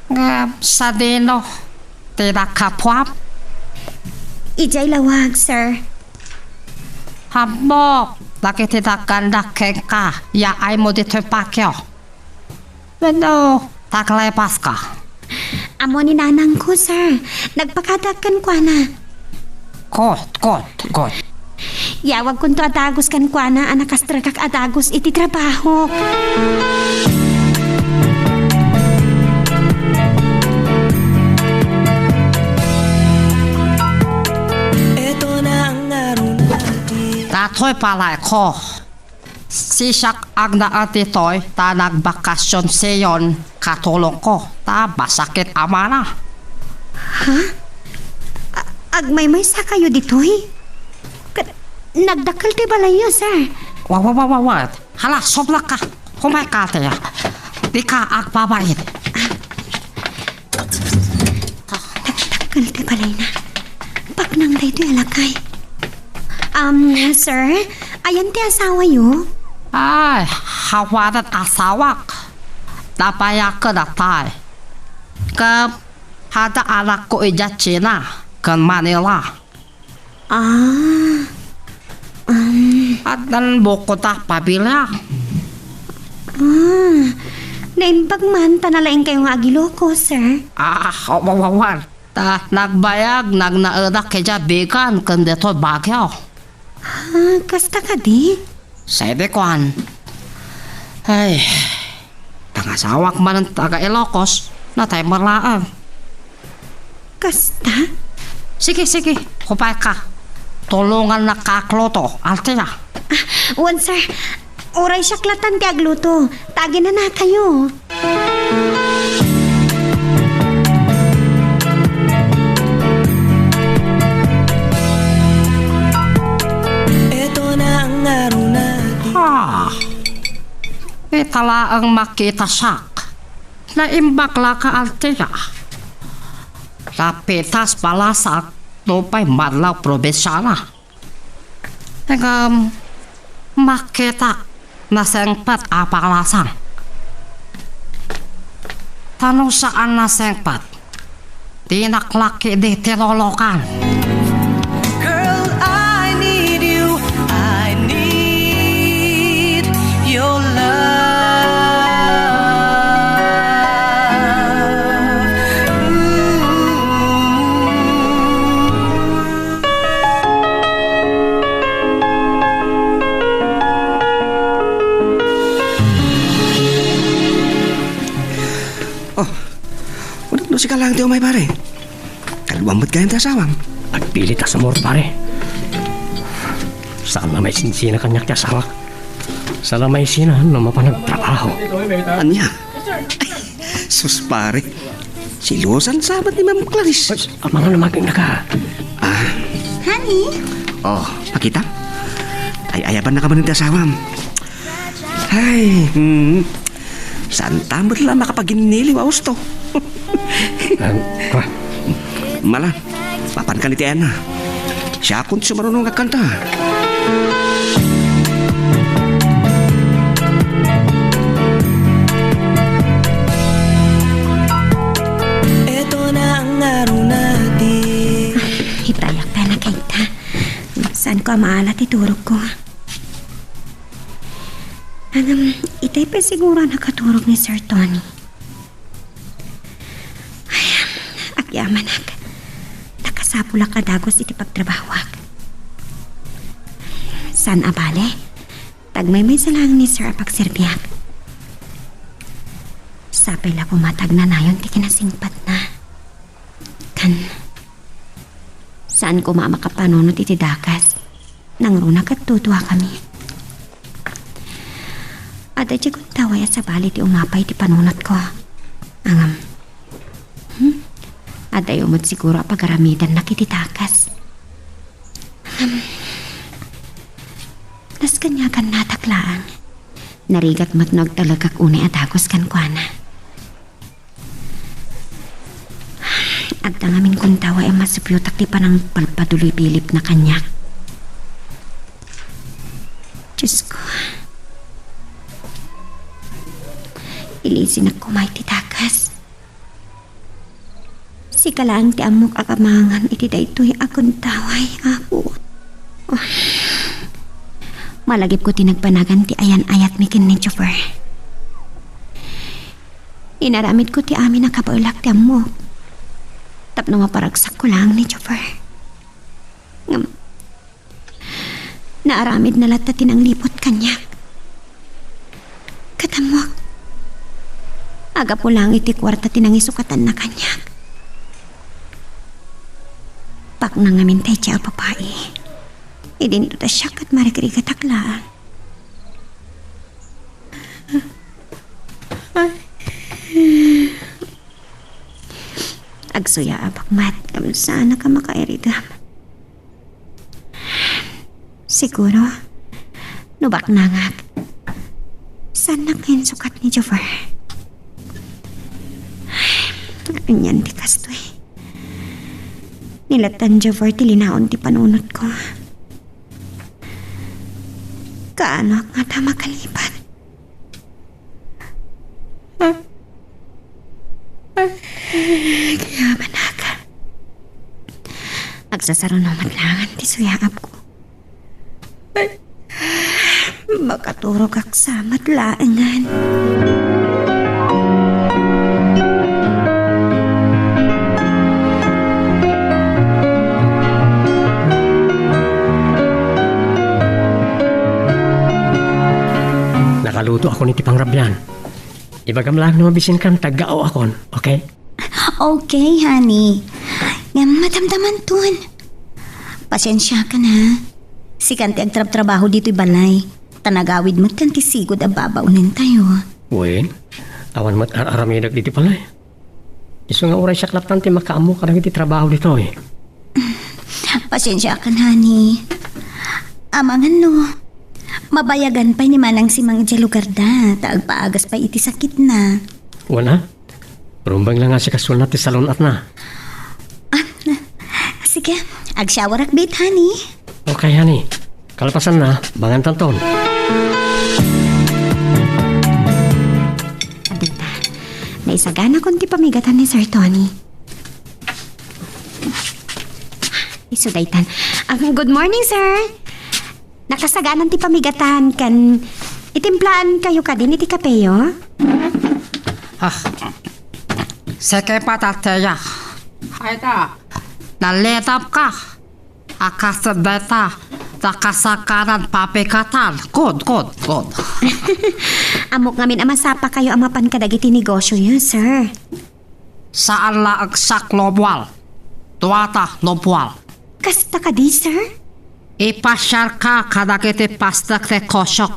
Nga sa dino. Tinakapwap. Ijay lawag, sir. Hamok. Nakititakandak keng ka. Yaay mo dito pakyo. Pero, taklepas ka. Amo ni nanang ko, sir. Nagpakadakan kwa na. Good. Yawag kun to adagos kan kwa na anakastragak adagos iti trabaho. Ito na ang araw natin. Tatoy palay ko. sisak ang naatitoy ta nagbakasyon siyon katulong ko ta basakit amana. Agmay-may sa kayo ditoy? Nagdakal ti balayo, sir. Wawawawawat. Hala, sobra ka. Humay ka tayo. Di ka agpabait. Nagdakal ti balay na. Pagnang dito alakay. Sir, ayan ti asawa yo. Ay, hawanan asawak. Napayak ka na tayo. Hada anak ko ija China, kan Manila. At nan buko ta pabila. Naimbag man, tanalain kayo nga agilo ko, sir. Wawawan. Ta nagbayag, nagnaadak kaya bigan, kan dito bagyo. Kasta ka di? Sabi koan. Ay, tangasawak man ang taga Ilocos, na tayo marlaan. Kasta? Sige, kupay ka. Tulungan na kakloto, Altea. Wan, sir. Oray siyaklatan ti agluto. Tagin na tayo. Ito na ang araw natin. Itala ang makita sak. Naimbakla ka, Altea. Lapitas palasak, nupay madlaw probinsyana. Makita na sengpat apalasang. Tanong saan na sengpat? Tinaklaki di tinolokan. Girl, I need you. I need your love. No si kalang tiyo may pare. Kaluwambot kayo ta asawang. Pagpilit sa mor, pare. Saan na may sinsina kanyak ti asawa? Saan na may sina na mapanagtrabaho? Anya? Sus pare. Silusan sabat ni Ma'am Clarice. Mga namaging na ka. Honey? Oh, pakita. Ay, ayaban na ka ba ng asawang? Ay, saan tamot lang makapaginili wa usto? Malan, papan ka ni Tiana. Siya akong sumarunong kakanta. Ito na ang araw natin. Hipayak pa na kita. Saan ko maalat iturog ko? Itay pa siguro nakaturog ni Sir Tony. Yaman nakasapula ka dagos iti pagtrabawag. San abale? Tagmay sa lang ni Sir apagserbiak. Sapay la pumatag na nayon ti kinasingpat na. Kan, saan ko mamakapanunod iti dakas? Nang runa katutuwa kami. At di kong taway sa bali ti umapay ti panunod ko. At ayaw mo't siguro pagaramidan na kititakas. Nas kanyakan nataklaan. Narigat mo't nagtalagak unay at agos kankwana. At ang aming kuntawa ay masupyotak di pa ng palpaduloy bilip na kanyak. Diyos ko. Ilisin ako may titakas. Si kalang ti amok akamangan iti daytoy akong taway, apo. Malagip ko tinagpanagan ti ayan-ayat mi kin ni Chopper. Inaramid ko ti amin na kapaulak ti amok. Tapno maparagsak ko lang ni Chopper. Naaramid na lata tinang lipot kanyak. Katamok. Aga po lang iti kwarta tinang isukatan na kanyak. Pak nang ngamin tayo siya papai. Idin ito ta siya kat marigrigat aklaan. suya abakmat. Sana ka makairidam. Siguro, nubak nangag. Saan sukat ni Jafar? Anyan di kasto eh. Nilatan Jafar tilinaon ti panunot ko. Kaano nga ta makalipan? Kaya managa. Agsasaro na matlangan ti suyaap ko. Makaturo kak sa matlaangan. Nakaluto ako ni Tipang Rabyan. Ibagam lang na mabisin kang taggao akon, okay? Okay, honey. Nga madamdaman tun. Pasensya ka na. Si kanti agtrab-trabaho dito'y balay. Tanagawid mo't kanti sigod ababaunin tayo. Wen, awan mo't aramidag dito pala eh. Iso nga oray siya klaptan ti makaamo ka na iti trabaho dito eh. Pasensya ka na, honey. Amangan no. Mabayagan pa ni manang si Mang Jalugarda. Taagpaagas pa iti sakit na. Wana, rumbang lang nga si kasunat ti salon at na. Sige, ag-shower akbit, honey. Okay, honey. Kalapasan na, bangan tanton. Adita, naisagana kong ti pamigatan ni Sir Tony. Isudaytan. Good morning, sir. Nakasaganan ti pamigatan kan itimplaan kayo ka din iti kapeyo? Sige patateya. Hayda. Naletap ka. Akasabeta. Nakasakaran papikatan. Good. Amok ngamin amasapa kayo amapan kadagiti negosyo yun, sir. Saan la agsak lobwal? Tuwata lobwal. Kasta ka di, sir? Ipasyar ka kadagiti pastak te kosyok.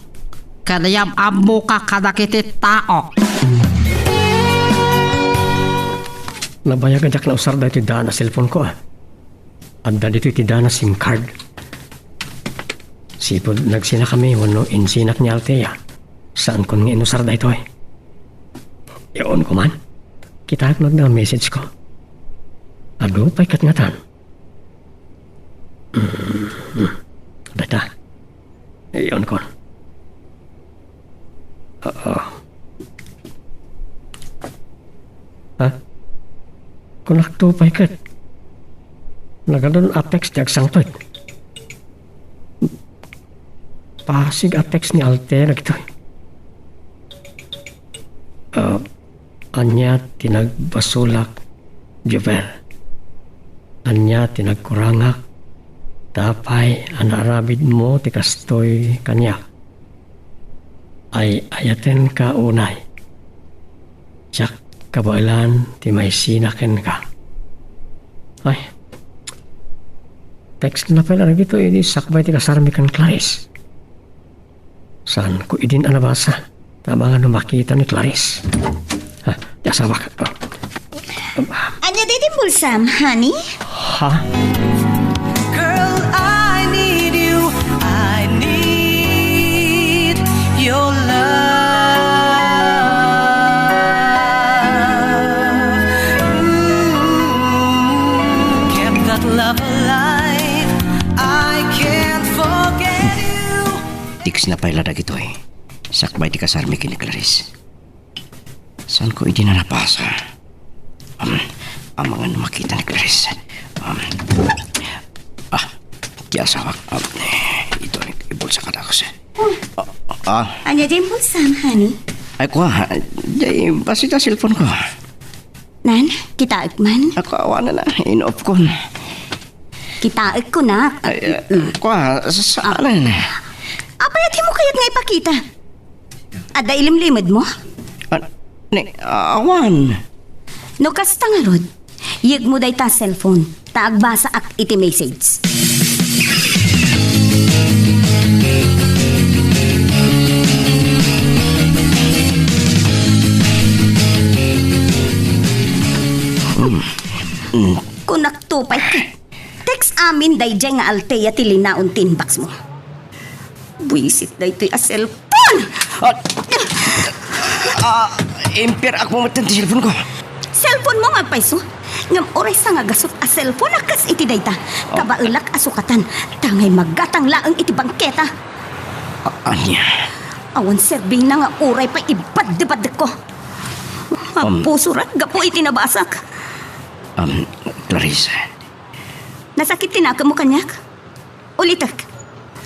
Kanayam ammo ka kadagiti tao. Nabayagan jak na usar da iti dana cellphone ko ah. Anda dito iti dana SIM card. Sipod nagsina kami wano insinak ni Altea. Saan kon nga inusar da ito eh. Iyon ko man. Kita ak na message ko. Ado pa'y katngatan. Data. Iyon ko. Ha? Kung nakatupay kat. Nagadon apex di agsangtod. Pasig apex ni Alter ito. Anya tinagbasulak Jovel. Anya tinagkurangak. Tapay anarabid mo ti kastoy kanya. Ay ayaten ka unay. Tsak kabailan ti may sinaken ka. Ay. Text na pala rin ito, ini sakbay ti kasarmi kan Clarice. Saan ko idin anabasa? Tama nga makita ni Clarice. Ha, di asawa ka. Anya dito pulsam, honey? Ha? Girl, I need you. I need your love. Kept that love alive. I can't forget you. Tiks na pala dagito eh. Sakbay ti kasarmi kini Clarice. Saan ko hindi na napasa? Ang mga makita ni Clarice. Di asawa. Ito ang ibulsa ka na ako siya. Anya dito pulsam, honey? Ay ko ha. Di basita cellphone ko. Nan, kita man. Ako awa na na. In-off ko. Kita ko na. Ay, ko ha. Saan na? Apayat mo kayat nga ipakita. Ada ilimlimad mo? Awan. No kasta nga rod. Yig mo day ta cellphone. Taagbasa ak iti message. amin dayjay nga Altea ti linaon tinbox mo. Buisit daytoy a cellphone. Imper ako mo ti cellphone ko. Cellphone mo nga paiso. Ngam oray sa nga gasot a cellphone akas iti dayta. Kabailak asukatan. Tangay magatang laang iti bangketa. Anya? Awan serbi na nga oray pa ibad-debad ko. Mapuso rat gapo iti nabasak. Clarice. Nasakit tinaka mo kanyak? Ulitak.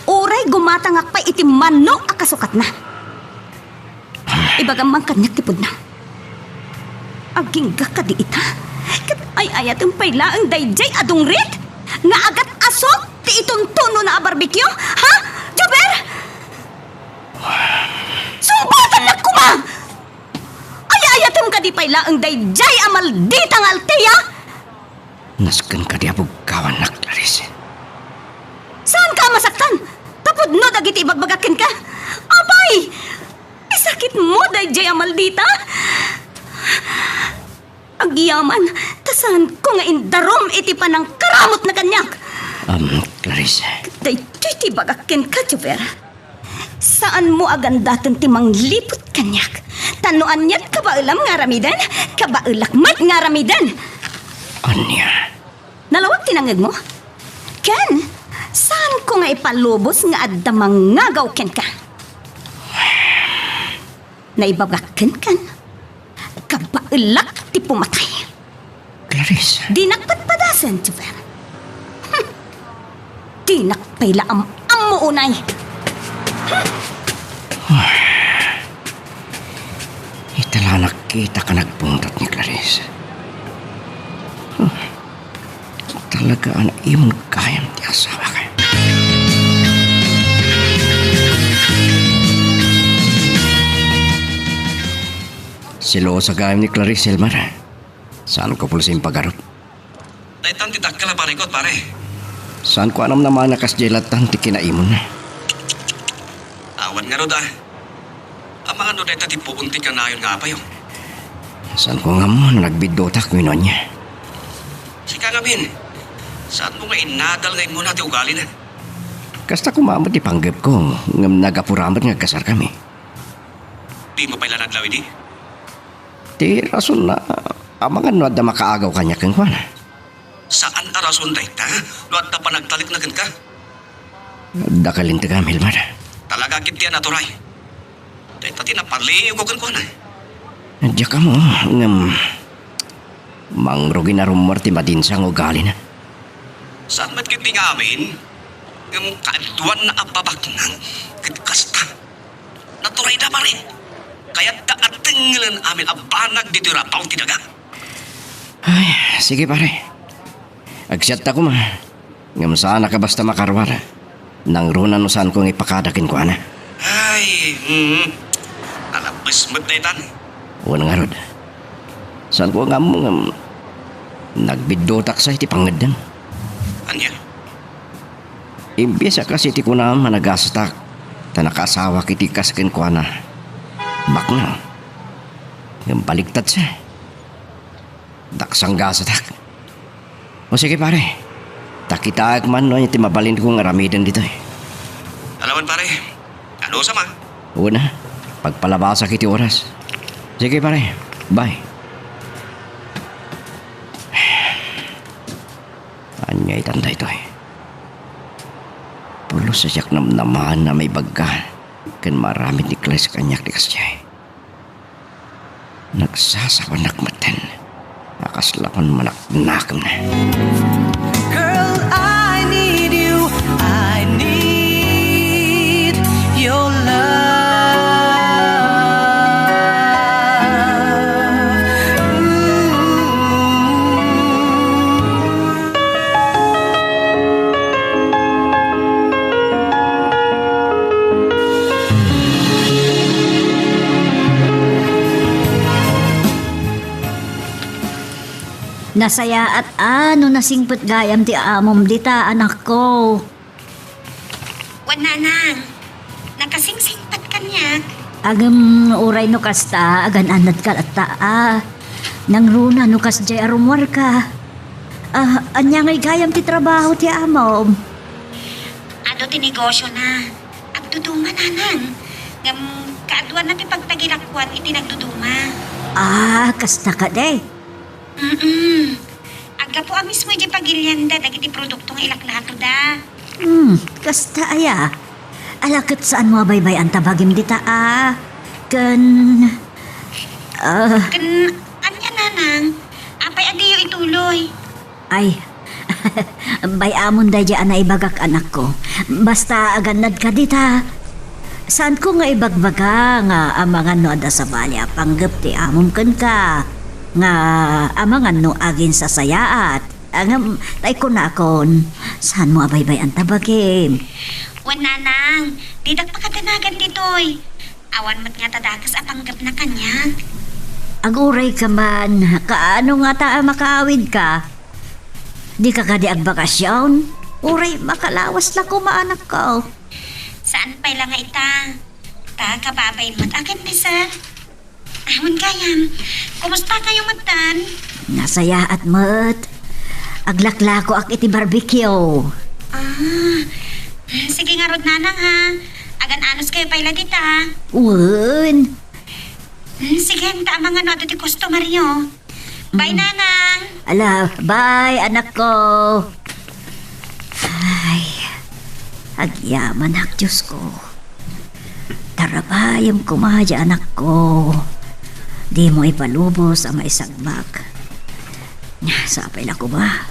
Oray gumatangak pa iti manno akasukat na. Ibagang mang kanyak tipod na. Agingga ka di ita. Kat ay ayatong payla ang dayjay adong rit. Nga agat asok ti ituntuno na a barbecue. Ha? Jober? Sumbatan na kuma! Ay ayatong ka di payla ang dayjay a malditang Altea. Naskan ka di abugkawan na, Clarice. Saan ka masaktan? Tapod no dagiti ibagbagakin ka? Abay! Isakit mo dayjay a maldita? Agyaman, tasan ko nga indarom iti panang karamot na kanyak. Clarice. Dayjay ti bagakin ka, Jover. Saan mo agandatan ti manglipot kanyak? Tanuan niya't kabailam nga ramiden? Kabailakmat nga ramiden? Anya? Nalawag tinangag mo? Ken, saan ko nga ipalubos nga adda mangagaw ken ka? Naibagaken kan? Kabailak ti pumatay. Clarice. Di nakpatpadasan, Jover. Di nakpayla am mo unay. Itala nakita ka nagpuntat ni Clarice. Talaga ang imong kayang ti asawa ka. Silo sa gayam ni Clarice, Elmar. Saan ko pulsin pagarot? Daitan ti dakkel pare ko, pare. Saan ko anam naman nakasjelatan ti kinaimon na? Awan nga roda. Ang mga no dayta ti puunti ka na yun nga apayo. Saan ko nga mo nagbidotak ko niya? Sika nga min. Saan mo nga inadal ngayon muna ti ugali na? Kasta kumamot ti panggap ko, ngam nagapuramat nga kasar kami. Di mo pala naglawi di? Ti rason na, amangan no adda makaagaw kanya kang kwan. Saan arason dayta? No at na panagtalik na ka? Dakalin ti kami, Elmar. Talaga kintiyan na turay. Dayta tinapaliw ko kan na. Diya ka mo, ngam mangrugi na rumor ti madinsang ugali na. Saan mat kinti nga amin? Yung kaaduan na ababak ng kasta. Naturay na pa rin. Kaya daatingilan amin abanag dito rapaw tinaga. Ay, sige pare. Agsyat ako ma. Ngam saan ka basta makarwara. Nang runan no saan kong ipakadakin ko ana. Ay, alabas mo't na itan. Wala nga rod. Saan ko nga mo ngam nagbidotak sa iti pangadang. Anya? Imbesa kasi iti ko na managastak. Ta nakasawa kiti kaskin ko ana. Bakna. Yung baliktad siya. Daksang gasatak. O sige pare. Takitaag man no yung timabalin kong aramidan dito eh. Alaman pare. Ano sama? Una, pagpalabasa kiti oras. Sige pare. Bye. Anya itanda ito eh. Pulo sa siyak namnamahan na may bagga. Kan marami ni Kles kanyak di kasya. Nagsasawanak matan. Akaslapan manaknakam na. Girl, I need you. I need your love. Nasaya at ano nasingpot gayam ti amom dita anak ko. Wala na. Nakasingsingpat kanyak. Agam uray no kasta agan anad ka at taa. Nang runa no kas jay arumwar ka. Anya ngay gayam ti trabaho ti amom. Ano ti negosyo na? Agduduma nanang. Ngam kaadwan na ti pagtagilakwan iti nagduduma. Kasta ka day. Aga po amis mo iti pagilyanda dagiti produktong ilaklato da. Kasta aya. Alakit saan mo baybay ang tabagim dita Ken Anya nanang? Apay adiyo ituloy. Ay, bayamon da dyan na ibagak anak ko. Basta aganad ka dita. Saan ko nga ibagbaga nga amangan no ada sa balya panggap ti amom ken ka. Nga amangan no agin sa sayaat. Ang tay ko na kon. Saan mo abaybay ang tabagim? Nanang, didak pakatanagan ditoy. Awan mat nga tadakas apanggap na kanya. Aguray ka man. Kaano nga ta makaawid ka? Di ka kadi ag bakasyon? Uray, makalawas na kumaanak ko. Saan pa lang nga ita? Ta, kababay mat akin bisa. Ahon kayam, kumusta kayo matan? Nasaya at mat. Aglaklako ak iti barbecue. Sige nga rod nanang ha. Agan anos kayo pala dita. Uwan. Sige, tama nga no, ti customer nyo. Bye, nanang. Ala, bye, anak ko. Ay, agyaman ak, Diyos ko. Tarabayam kumadya, anak ko. Di mo ipalubos ang maisagbak. Sapay lang ko ba?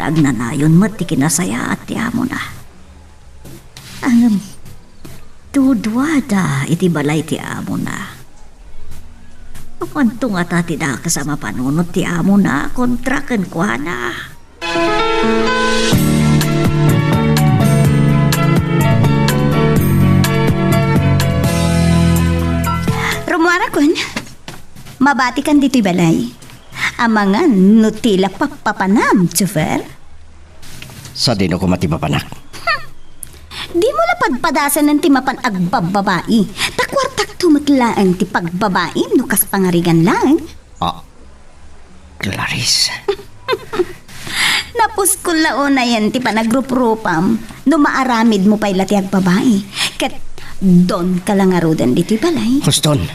Tag na nayon mo't ti kinasaya at tiamo na. Ang tudwada iti balay ti amo na. Kung nga tati na kasama panunod ti amo na kontra ken kuana. Rumuara kun, mabati kan dito'y balay. Amangan no tila papapanam, Chufer. Sa din ako matipapanak. Di mo lapagpadasan ng timapan agbababae. Takwartak tumatlaan ti pagbabae no kas pangarigan lang. Clarice. Napuskol laon na yan ti panagrup-rupam no maaramid mo pa'y lati agbabae. Kat don ka lang arudan dito'y balay. Huston.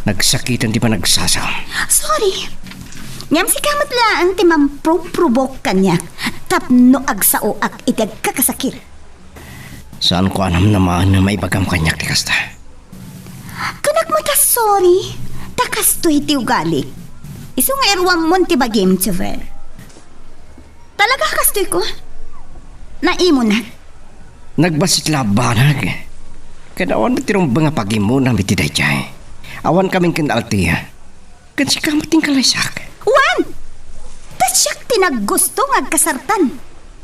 Nagsakitan di pa nagsasam. Sorry. Ngam si kamat laang ti mampro-provoke kanya. Tapno agsao ak iti agkakasakit. Saan ko anam naman na maibagam kanyak ti kasta? Kanak mo ta sorry. Takas to iti ugali. Iso nga irwam mo ti bagim, Chufer. Talaga kastoy ko. Naimo na. Nagbasit labanag. Kanaon matirong ba nga pag-imo na mitiday jay. Awan kaming kinaltiya. Kan si kamating kalaysak. Wan! Tasyak tinaggusto ng agkasartan.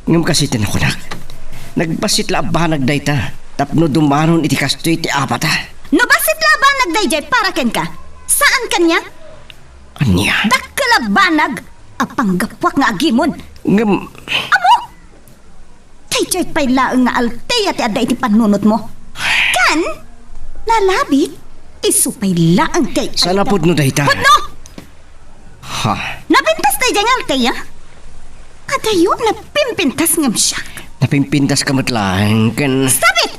Ngam kasi tinakunak. Nagbasit labanag dayta. Tapno dumanon iti kastoy iti apata. No basit laban nagdayjay para ken ka? Saan kanya? Anya? Dakalabanag! Apanggapwak nga agimon. Ngam... Amo! Dayjay pa'y laang nga alteya ti aday iti panunot mo. Kan? Nalabit? Isupay laang kay... Sana pudno dayta. Pudno! Ha? Napintas tayo dyan alteya? Adayo, napimpintas ngam siya. Napimpintas ka matlang kan... Stop it!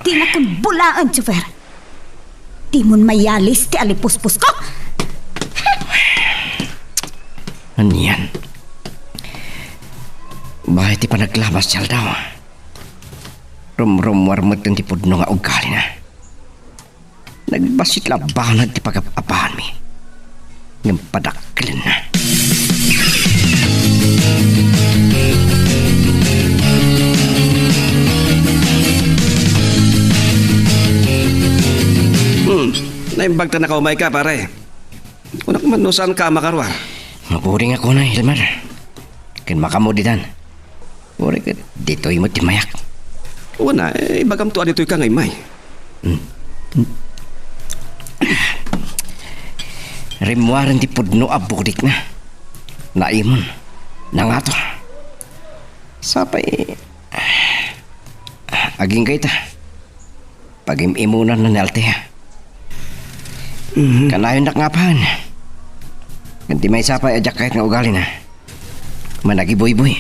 Di na kong bulaan, Chufer. Di mon mayalis ti alipuspus ko. Ano yan? Bahay ti panaglabas siyal daw. Rum-warmat ang tipudno nga ugali na. Nagbasit labanag ti pag-apahan mi. Ng padakilin na. Naimbagta na kaumay ka, pare. Unak man no saan ka makarwa. Mapuring ako na, Hilmar. Kin makamuditan. Uri ka, dito'y mo timayak. Una, ibagam to dito'y ka ngay may. Rimuaran ti pudno abudik na. Naimon. Nangato. Sapay. Aging kaita. Pag-imunan na nalte ha. Kanayon nak ngapahan. Ganti may sapay ajak kahit nga ugali na. Managi boy-boy.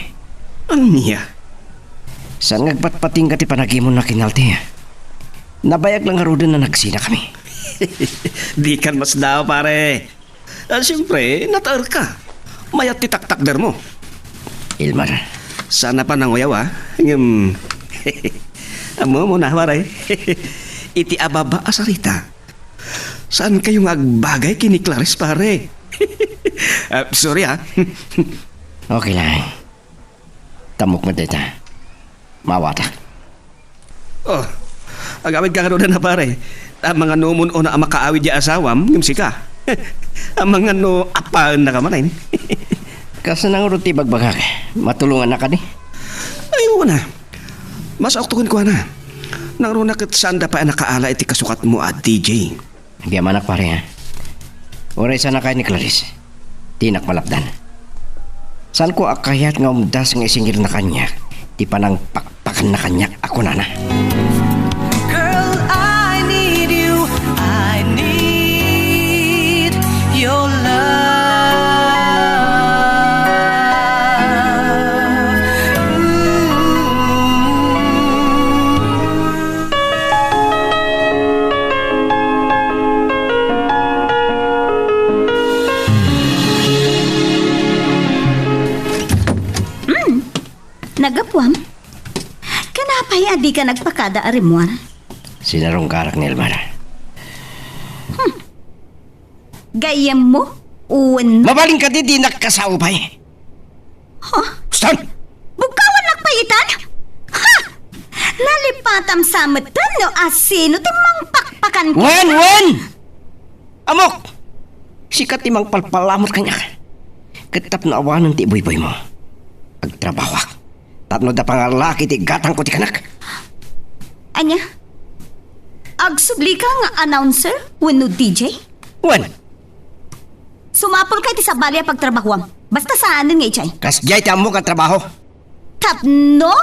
Anya? Saan ngagpatpating ka ti panagimon na kinalti? Nabayag lang harudan na nagsina kami. Di kan mas daw, pare. Siyempre, nataar ka. Mayat titaktakder mo. Ilmar. Sana pa nang uyaw, amo mo na, pare. Iti ababa asarita. Saan kayong agbagay kini Clarice, pare? Sorry, Okay lang. Tamok mo dito. Mawatak. Oh, agawid ka karoon na, pare. Ang mga numon o na makaawid ya asawam, yung sika. Ang mga no apaan na kamanayin. Kasi nang ruti bagbagak. Matulungan na ka ni. Ayaw na. Mas oktukan ko na. Nang runa kat saan da pa nakaala iti kasukat mo at DJ. Biya manak pare ha. Oray sana kay ni Clarice. Tinak malapdan. Saan ko akayat nga umdas nga isingir na kanya. Di pa nang pakpakan na kanya ako na. Girl, I need you. I need your love. Nagapuam? Kanapay adi ka nagpakada arimuar? Sinarong karak ni Elmar. Gayam mo? Uwan mo? Mabaling ka di nakasaw pa eh. Ha? Stan! Bukawan nagpayitan? Ha? Nalipatam sa matan no asino timang pakpakan ko? Wan! Amok! Sikat timang palpalamot kanya. Ketap na awanan ti boy-boy mo. Agtrabawak. Tapno da pangalaki ti gatang ko ti kanak. Anya? Agsubli ka nga announcer? Wano DJ? Wan! Sumapol kay ti sa balya pagtrabahuam. Basta saanin nga ichay. Kasjay ti amok ang trabaho. Tapno?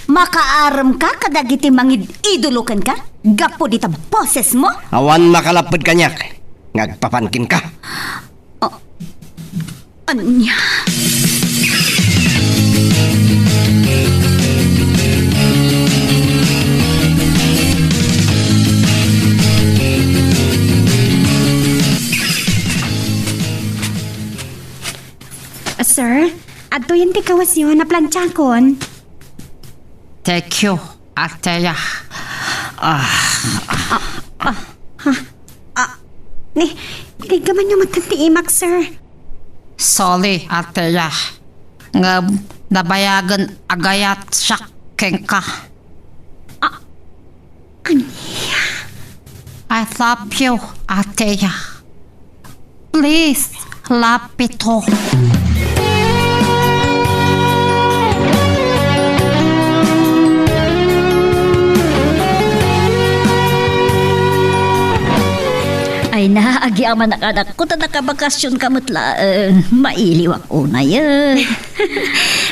Makaaram ka kadagiti mangid idulukan ka? Gapo dita boses mo? Awan makalapad kanyak. Ngagpapankin ka. Anya? Sir, adto yan ti kawasyon na planchakon. Thank you, Ateya. Ni gaman nyo matanti imak, sir. Sorry, Ateya. Nga nabayagan agayat siya ka. I love you, Ateya. Please, lapito. Ay na, agiaman na anak ko, ta nakabakasyon ka mutla. Mailiw ang una yan.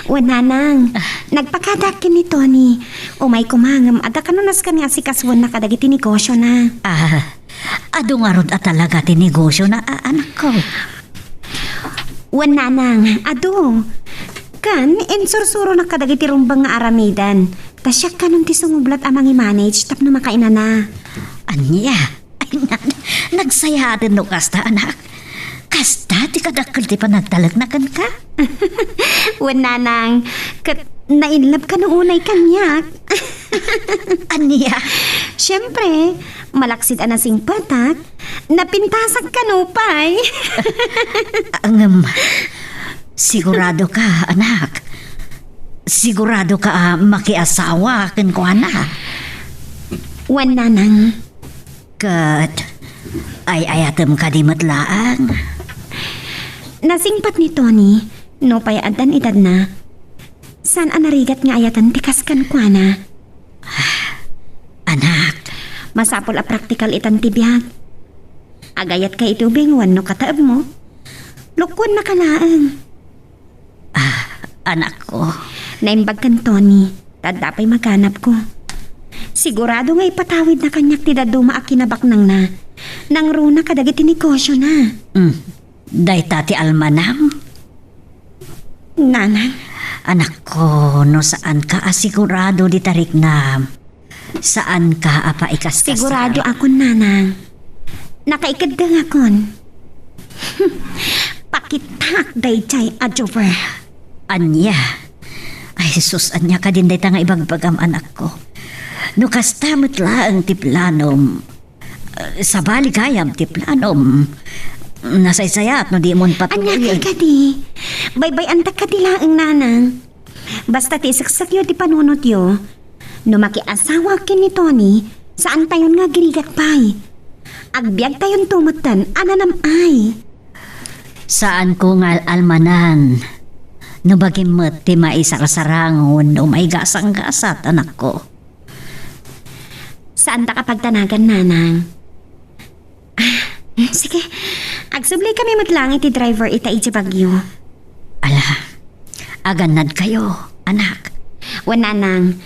Wala nang. Nagpakadakin ni Tony. Umay kumangam. Ada kanunas ka nga si Kaswan na kadagiti negosyo na. Ado nga ron at talaga tinegosyo na anak ko. Wala nang. Ado. Kan, insursuro na kadagiti rumbang nga aramidan. Tasyak ka nung tisungublat amang i-manage tapno makaina na. Anya? Nagsaya din no kasta, anak. Kasta, di kadakal di pa nagtalagnakan ka? Wala nang. Nainlove ka nung unay kanyak. Aniya? Siyempre, malaksid anasing patak. Napintasak ka nupay. Sigurado ka, anak. Sigurado ka makiasawa kan ko, anak. Wala nang. Kat, ay ayatem ka di matlaang. Nasingpat ni Tony, no payaadan edad na. San anarigat nga ayatan tikaskan kwa na? Anak. Masapol a praktikal itan tibiyag. Agayat ka itubing no kataab mo. Lukwan na kalaang. Anak ko. Naimbag kan Tony, tadapay maghanap ko. Sigurado nga ipatawid na kanyak ti daduma akinabak nang na. Nang runa kadagiti negosyo na. Day tati almanang. Nanang, Anak ko, no saan ka asigurado di tarik na? Saan ka apa ikaskas? sigurado ako, nanang. Nakaikadang akon. Pakitak day chay adjover. Anya. Ay, sus, anya ka din day nga ibagbagam anak ko. No kastamot laang tiplanom. Sa baligayam tiplanom. Nasaysayat no di mon Anya patuloy. kay kadi. Baybay antak ka dilaang nanang. Basta ti saksak yo ti panunot yo. No makiasawa kin ni Tony, saan tayon nga girigat pay? Agbyag tayon tumutan, ananam ay. Saan ko nga almanan? No bagimot ti maisarasarangon no may gasang-gasat anak ko. Saan ta kapagtanagan, nanang? Sige, agsublay kami matlang iti driver ita iti bagyo. Ala, aganad kayo, anak. Wananang,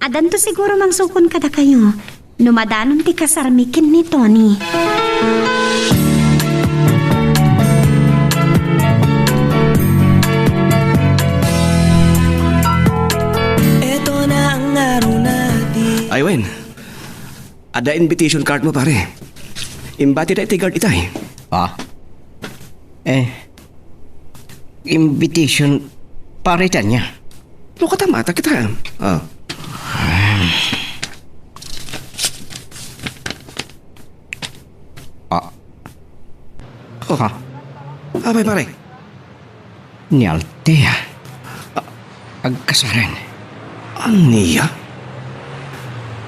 adan to siguro mangsukon kada kayo. Numadanon ti kasarmikin ni Tony. Ito na ang araw natin. Ay, Wen. Ada invitation card mo, pare. Imbati na iti-guard itay. Invitation para niya. No, katamata kita. Abay, pare. Ni Altea. Agkasaran. Aniya?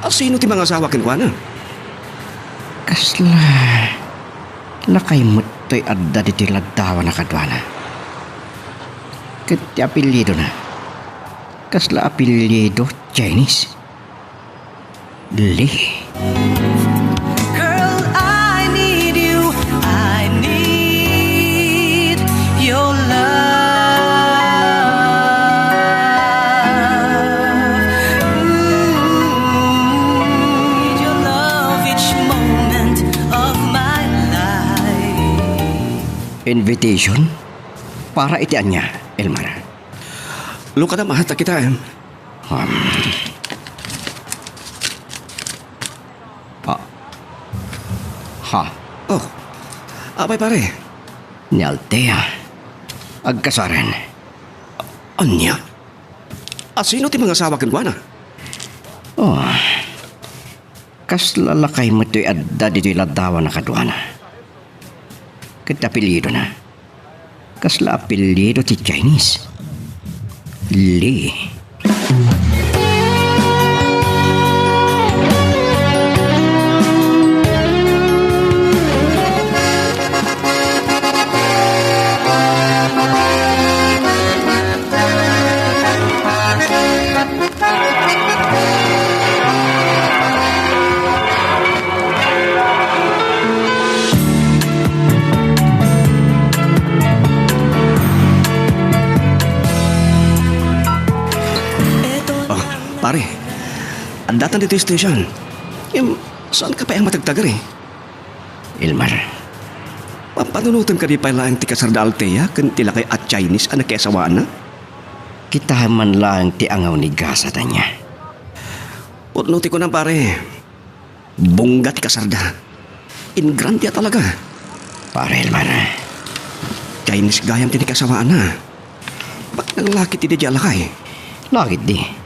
Sino ti mga asawa kinuha na? Kasla. Lakay mo to'y adda diti lagdawa na kadwana. Kati apelyido na. Kasla apelyido Chinese. Lee. Girl, I need you. I need your love. Need your love each moment of my life. Invitation? Para itian niya, Elmar. Lo ka na mahata kita. Oh, abay, pare. Ni Altea. Agkasaran. Anya? Sino ti mga asawa kinuha na? Kasla lakay mo to'y adda dito'y ladawa na kadwana. Kati apelyido na. Kasla apelyido ti Chinese. Lee. Pare, ang datan dito yung station. Saan ka pa yung matagtagar eh? Elmar. Pampanunutan ka di pala ang tikasarda Altea kan tila kay at Chinese anak kaya sawaan na? Kita man lang ti angaw ni gasa tanya. Putnuti ko na pare. Bongga tikasarda. In grandia talaga. Pare Elmar. Chinese gayam ti kasawaan na. Bakit nang laki ti di alakay? Lakit di.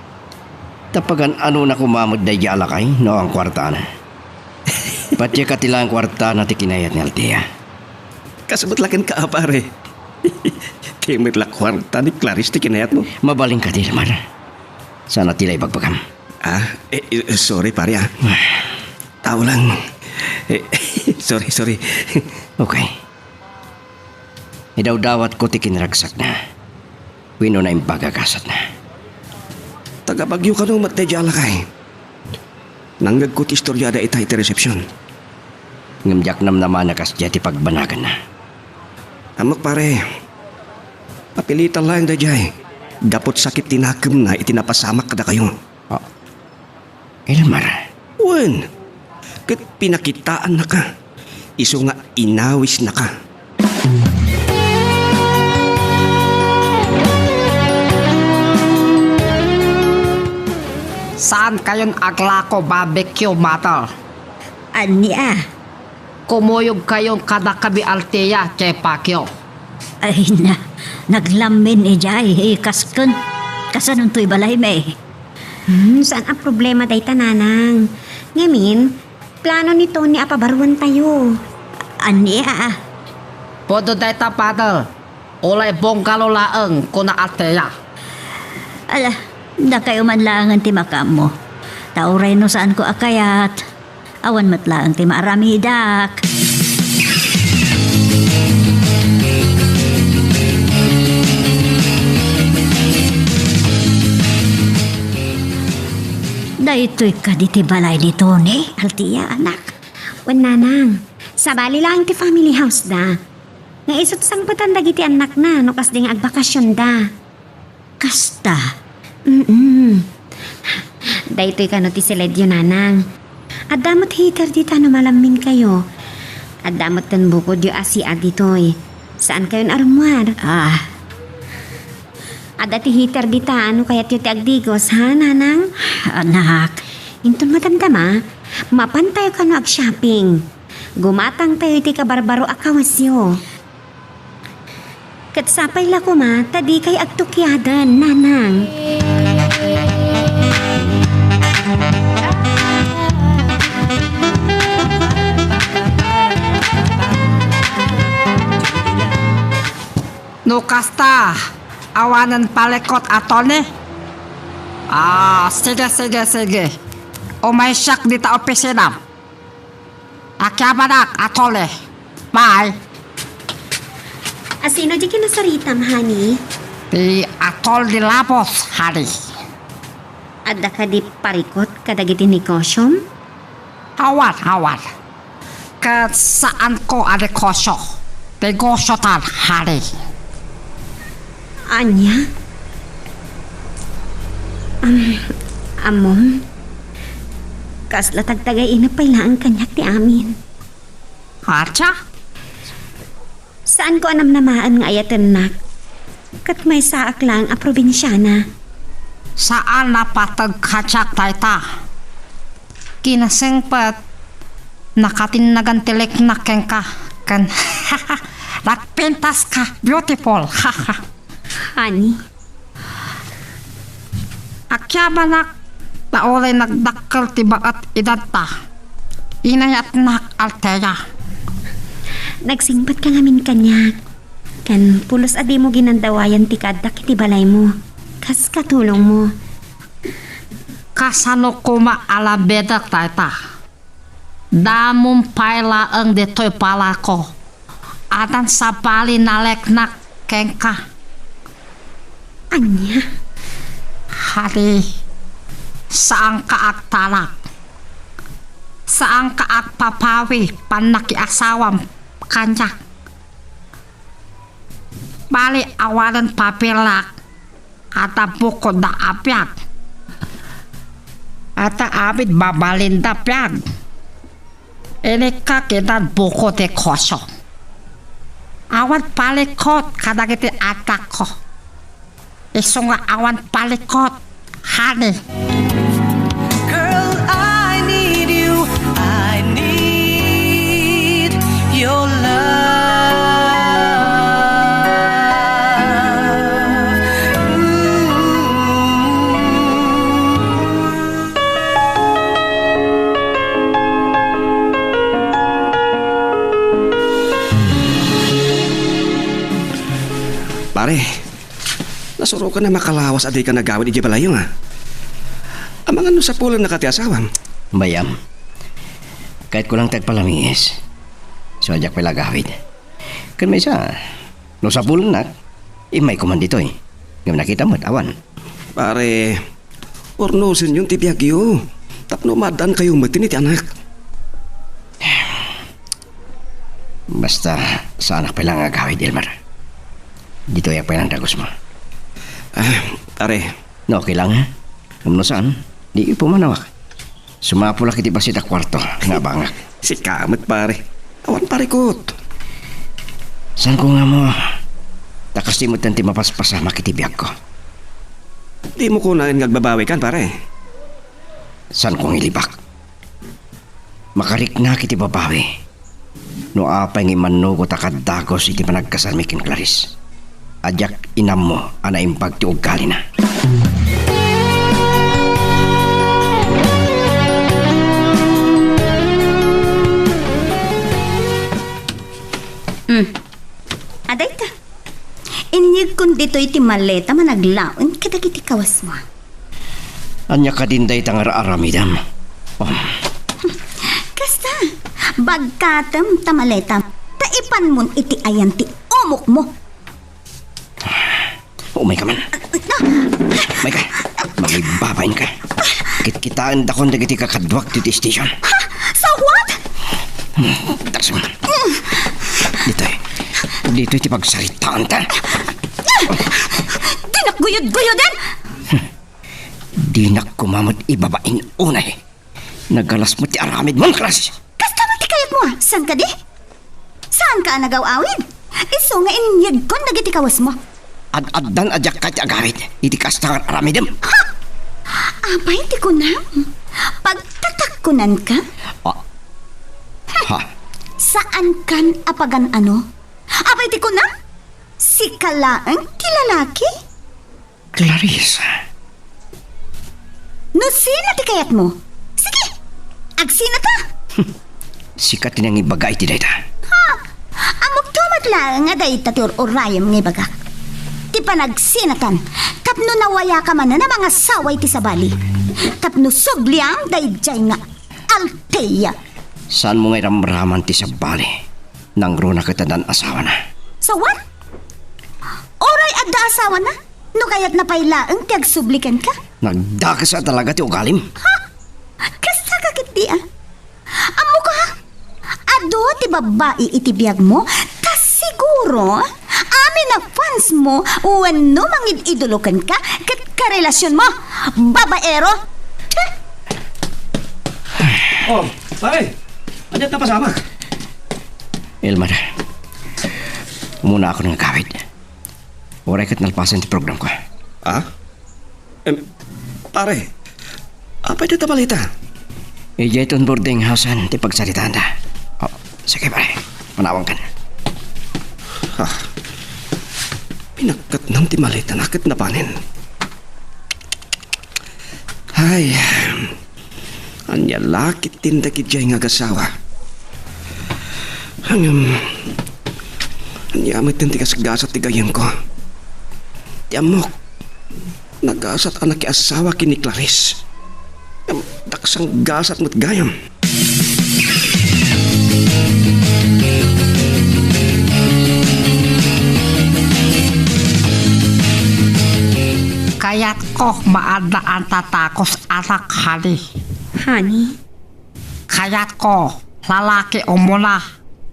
Tapagan ano na kumamod na yalakay no ang kwarta na. Pati katila ang kwarta na ti kinayat ni Altea. Kasabot-lakan ka pare. Kimit la kwarta ni Clarice ti kinayat mo. Mabaling ka di Elmar. Sana tila ibagbagam. Sorry pare Tao lang. Sorry. Okay. Idaw-dawat ko ti kinragsak na. Wino na impagagasat na. Taga-Bagyo ka nung matedya alakay. Nanggag ko ti istoryada itay ti resepsyon. Ngamjak nam naman nakasya ti pagbanagan na. Amak pare, papilitan lang da jay. Dapot sakit tinakam na itinapasamak kada kayo. Elmar. Wen, kat pinakitaan na ka. Iso nga inawis na ka. Saan kayon aglako barbecue matter? Anya? Kumuyog kayong kada kabi Altea kay Pacquiao. Ay na, naglamin jay, kasken. Kasanong to'y balay may. Saan ang problema day tananang? Ngamin, plano ni Tony apabaruan tayo. Anya? Podo dayta pader. Ulay bongkalo laeng kuna Altea. Ala, na kayo man lang ang timakam mo. Tauray no saan ko akayat. Awan matlaang ti maaramidak. Dahito'y ka di ti balay ni Tony, Altea, anak. Wan nanang, sa bali lang ti family house da. Nga isot sang patanda giti anak na, no kas ding agbakasyon da. Kasta. Dahito'y ka no ti Seledyo nanang. At damot heater dita no malaming kayo. At damot tan bukod yu asia dito'y. Saan kayon arumwar? At ati heater dita, ano kaya tiyo ti agdigos, ha, nanang? Anak. Intun matandama, mapantayo ka no ag-shopping. Gumatang tayo ti kabarbaro akawasyo. Katsapay la ko ma, tadi kay agtukyadan, nanang. No kasta, awanan palekot atone. Sige. Umaysak dita opisina. Akyabanak atole. Bye. Asino di kinasaritam, honey? Di atol di lapos, hari. Adda ka di parikot kadagiti negosyom? Hawat. Kat saan ko adekosyo? Negosyo tan, hari. Anya? Amom? Kasla tagtagay inapay lang ang kanyak ti amin. Harcha? Saan ko anam namaan nga ayatan nak? Kat may saak lang a probinsyana. Saan napatag katsak tayta? Kinasengpat nakatinagan tilek na ka. Kan nagpintas ka. Beautiful. Honey? Akyabanak taolay nagdakkel tiba at idadta. Inayat nak Altea. Nagsingpat ka ngamin kanyak. Kan pulos adi mo ginandawayan ti kadak iti balay mo. Kas katulong mo. Kasano kuma alabedak tayta. Damong paila ang deto'y pala ko. Atan sa pali naleknak kengka. Anya? Hari, saan ka agtalak? Saan ka agpapawi panakiasawam kanya? Bali awalan papilak ata bukod na apyag. Ata abid babalin da pyag. Ini ka kitan bukod e koso. Awan palikot kadagiti atak ko. Iso nga awan palikot, honey. Girl, I need you. I need your love. Pare, nasuro ka na makalawas at di ka nagawin iji balayo nga. Amang ano sa pulang nakatiasawam? Bayam. Kahit ko lang tagpalamis. So ajak pala gawid. Kan may isa. No sa pulang nak. Imay ko man dito eh. Ngam nakita mo't awan. Pare, ornosin yung tibiyagyo. Tapno madan kayong matiniti anak. Basta sa anak pala nga gawid, Elmar. Dito ay pala ang dagos mo. Pare. No, okay lang ha? Ngam no saan? Di pumanawak. Sumapula kiti ba sita kwarto. Nga bangak. Si kamat pare. Awan pare kot. Saan ko nga mo? Takas di mo tanti mapaspasa makitibiyag ko. Di mo kunain ngagbabawi kan pare. San kong ilibak? Makarik na kiti babawi. No apay ng imanugot akadagos iti panagkasarmi kin Clarice. Adyak inam mo ana impag ti ugali na. Aday ka. Inyag kun dito iti maleta managlaon kadagiti kawas mo. Anya ka din day tangar aramidam. Kasta, bagkatam tamaleta, taipan mon iti ayan ti umok mo. Umay ka man. Umay ka. Magibabain ka. Kitkitaan da kon dagiti kakadwak ti station. Ha? So what? Taras mo. Dito iti pagsaritaan ta. Dinakguyod-guyodan! Di na kumamot ibabain unay. Nagalas mo ti aramid mong Clarice. Kasta man ti kayat mo, saan ka di? Saan ka nagaw-awid? Iso nga inyag kon dagiti kawas mo. Ad-addan adyak ka ti agawid. Iti kastangan aramidem. Ha? Abay ti kunam. Pagtatakkunan ka? Ha? Saan kan apagan ano? Abay ti kunam? Si kalaang ti lalaki? Clarice. No sino ti kayat mo? Sige, agsina ta. Sikat tinang ibagay ti dayta. Ha? Amok tumat lang nga dayta ti urayam nga ibagak. Ti panagsinatan, tapno nawaya ka man na mga saway ti sabali. Tapno sugliang dayjay nga alteya. Saan mo ngay ramraman ti sabali? Nang runa katadan asawa na. So what? Oray adda asawa na? No kaya't napailaang ti agsublikan ka? Nagdakas ka talaga ti ugalim. Ha? Kasta ka kiti ah? Amo ka ha? Ado ti babae iti biyag mo? Tas siguro, amin na fans mo wano mangid idulukan ka kat karelasyon mo, babaero? Oh, pare! Andiyan na pasama. Elmar, muna ako ng kawid. Oray kat nalpasan ti program ko. Ah? Pare, apa ito balita? Ijay ton boarding housean ti pagsalitaan da. Oh, sige pare, manawang ka na. Pinagkat ng ti malita nakit na panin. Ay, anya lakit tindakit jay nga gasawa. Anya amit ti kasgasat ti gayem ko. Ti amok, nagasat anak ki asawa kini Clarice. Daksang gasat mo't gayam. Kaya't ko maadaan tatakos anak hali. Honey? Kaya't ko lalaki umula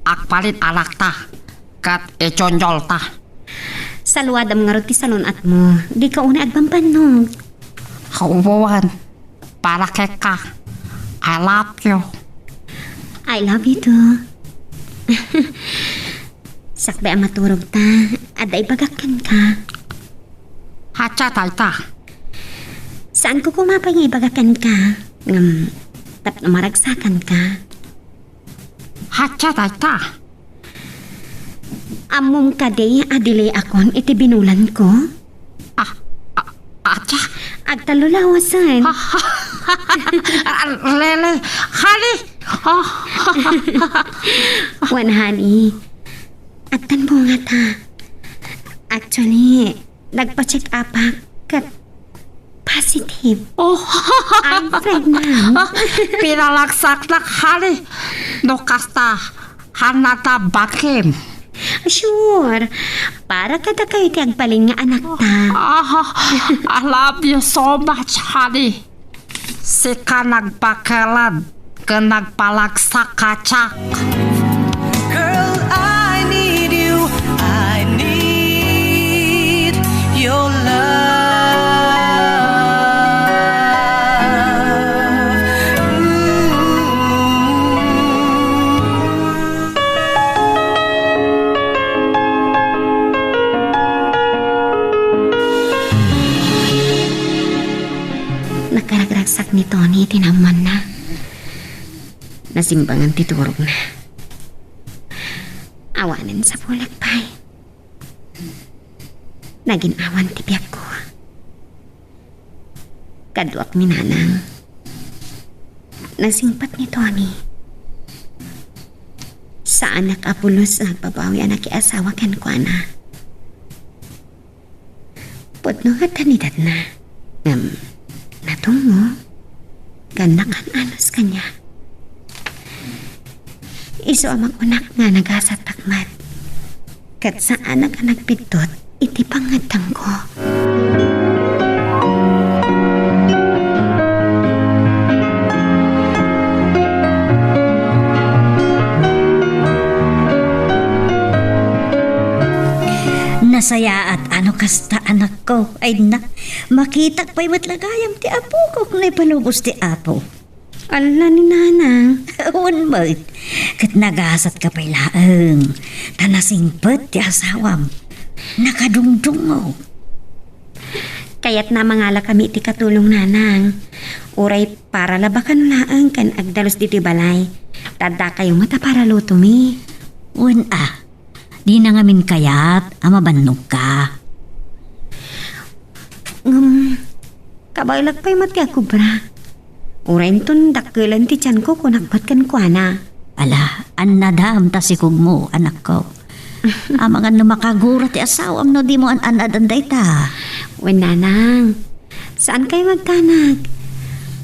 akpalit anak ta kat ichonjol ta. Salwadam nga roti salon at mo. Di ka una agpampanong. Kaubuan para kay ka. I love you. I love you too. Sakbe ang maturog ta. Aday bagakan ka. Hatsa tayo ta. Saan ko kumapay nga ibagakan ka? Tapno maragsakan ka. Hatsa tayo ta. Amom ka de adili akon iti binulan ko. Atsa. Agtalulawasan. Lele. Hali. Wan honey. Atan mo nga ta. Actually, nagpa-check up kat positive. Oh. I'm pregnant. Pinalaksak na hali. No kasta. Hanata bakim. Sure. Para kada kayo ti agbalin nga anak ta. I love you so much, honey. Sika nagpakalad ka nagpalaksak kacak. Girl, I need you. I need your love. Nakaragraksak nito Tony tinaman na. Nasimbangan titurog na. Awanan sa pulagpay. Naging awan ti biyak ko. Kaduak minanang. Nasingpat ni Tony. Sa anak Apulos nagbabawi anak asawa ken ko na. Putno nga tanidad na. Natungo. Ganakan anos kanya. Iso amang unak nga nagasat takmat. Kat sa anak nga nagpigtot, iti pangatang ko. Nasaya at ano kasta anak ko ay na makitak pa'y matlagayam ti apo ko kung naipalubos ti apo. Ala ni nanang. Awan mo, kat nagasat ka pa'y laeng. Tanasingpet ti asawam. Nakadungdung mo. Kaya't na mangala kami ti katulong nanang. Uray para labakan laeng kan agdalos diti balay. Tada kayo mata para luto mi. Wan di na ngamin kayat amabannog ka. Kabaylag pa'y mati ako bra. Uray ton dakkelan ti tiyan ko kunakbat kan kuana. Ala, anadam tasikog mo, anak ko. Amangan na makagura ti asawam no di mo an-anadan dayta. Wen nanang, saan kayo magkanag?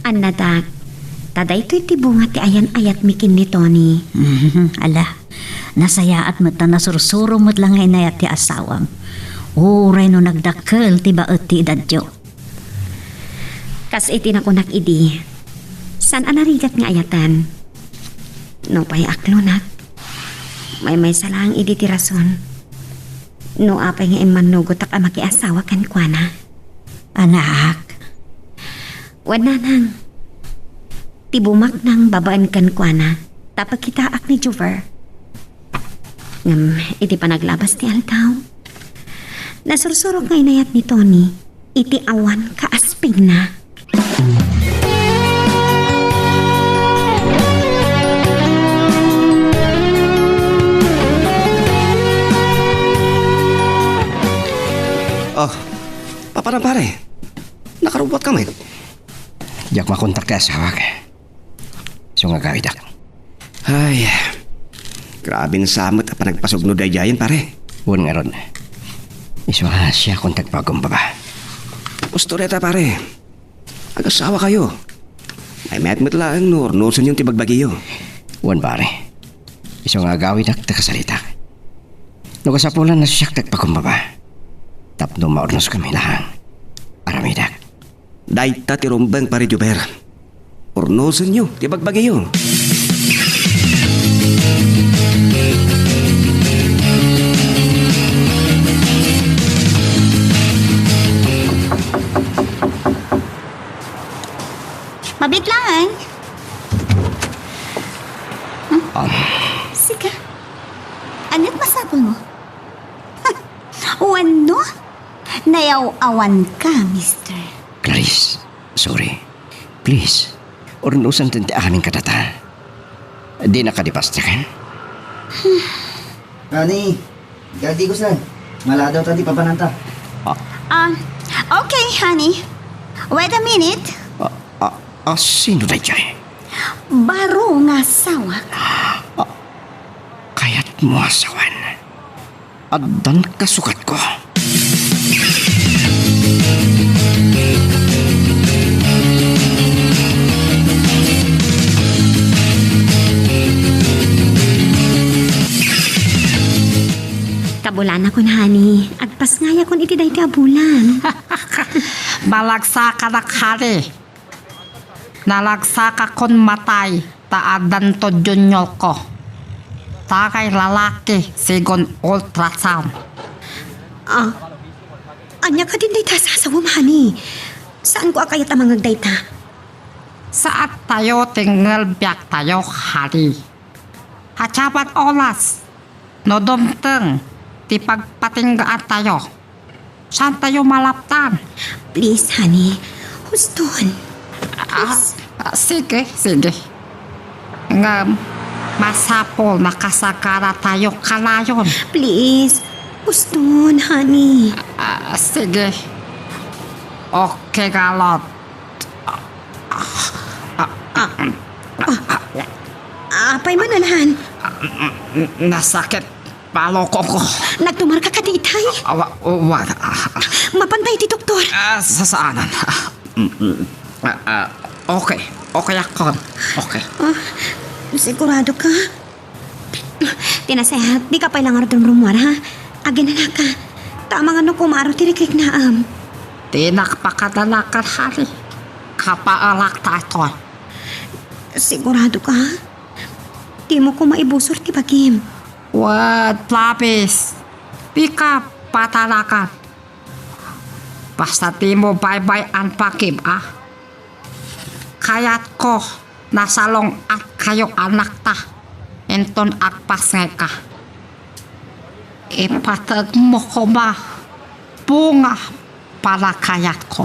Anadak, taday to'y ti bunga ti ayan-ayat mikin ni Tony. Ala, nasaya at mata nasursuro mo't lang ngay nayat ti asawam. Uray no nagdakkel ti baet ti dadyo. Kas iti na kunak idi. San anarigat nga ayatan? No pa'y aklonat. May salang idi ti rason. No apay nga imanugot ak amaki asawa kan kuana. Anak. Wan nanang. Tibumak ng babaan kan kuana. Tapag kita ak ni Jover. Iti pa naglabas ti altaw. Nasursurok nga inayat ni Tony. Iti awan kaasping na. Oh, papa na pare. Nakarubot ka, mate. Diyak makontak ka asawa ka. So nga gawid ako. Ay, grabe ng samot at panagpasugno dayayan, pare. Huwag nga ron. Iso siya kontak bagong baba. Gusto reta, pare.Ag-asawa kayo. May met-met lang, nusun yung tibagbagiyo. Huwag, pare. Iso nga gawid ako takasalita. Nagasapulan na siya bagong baba. Tapno maornos kami lahang. Aramidak. Dayta ti rombang pare Juber. Ornosan nyo, ti bagbagayo. Mabit lang. Sige. Anit masapol mo? Wano? Nayaw-awan ka, mister. Clarice, sorry. Please, ornusan din ti aming kadata. Di nakadipastakan. Rani, gadi ko saan. Maladaw tadi papananta. Okay, honey. Wait a minute. Sino na dyan? Baro nga sawa. Kaya't mo asawan. Adan kasukat ko. Kabulan ako na, honey. Agpas nga ya kun iti dahi ti abulan. Malagsa ka na kari. Nalagsa ka kon matay. Taadan to junior ko. Takay lalaki. Sigon ultrasound. Anya ka din dayta sa asawam, honey. Saan ko akayat ang mga dayta? Saat tayo tinggal biyak tayo hari. Hacapat olas. Nodomteng. Di pagpatinggaan tayo. Saan tayo malaptan? Please, honey. Huston. Please. Sige. Nga, masapol makasagara tayo kalayon. Please. Guston, honey. Sige. Okay, galot. Apay manalahan. Nasakit paloko ko. Nagtumar ka kaditay. Wala. Mapantay ti doktor. Sasaanan. Okay ako. Okay. Sigurado ka? Tinasehat, di ka pa ilang aradong rumar, ha? Agin na ka. Tamang ano kumaro tiriklik na Tinakpakadalakan hari. Kapaalak tayo. Sigurado ka? Di mo ko maibusor ti bagim. Wad, labis. Di ka patalakan. Basta di mo bye-bye ang pakib, Kaya't ko, nasalong at kayo anak ta. Enton akpas ngay ka. Ipatag mo ko ba? Bunga para kayat ko.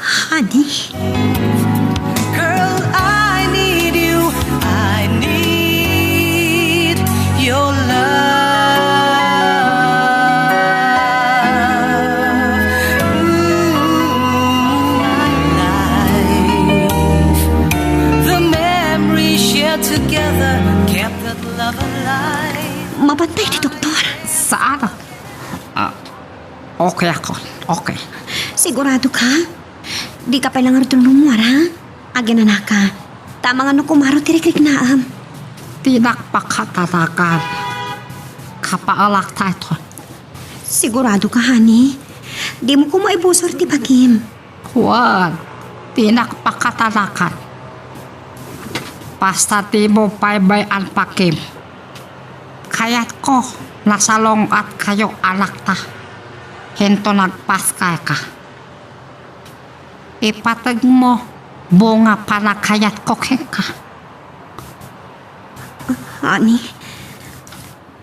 Honey? Girl, I need you. I need your love. The memories shared together kept that love alive. Mapantay ti doktor. Saan? Okay ako. Okay. Sigurado ka? Di ka pa ilang aradong rumar, ha? Agin na ka. Tamang ano kumaro tiriklik na Tinakpakatalakan. Kapaalak tayo. Sigurado ka, honey? Di mo ko maibusor ti bagim. Wad, tinakpakatalakan. Basta di mo bye-bye ang pakim. Kaya't ko, nasalong at kayo anak ta. Hento nagpaskay ka. Ipatag mo, bunga para kaya't ko ka. Honey,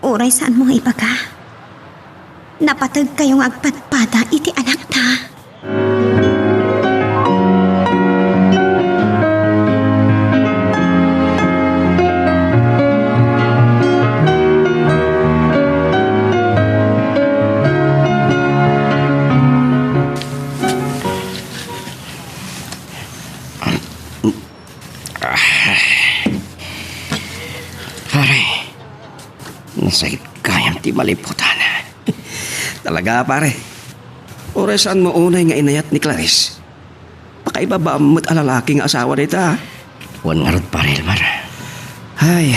uray saan mo ibaga? Napatag kayong agpatpada iti anak ta. Nasakit kayang ti maliputan. Talaga, pare. Oras saan mo unay nga inayat ni Clarice? Pakaiba ba mo't alalaki nga asawa dita? Wan nga rod pare, Elmar. Ay,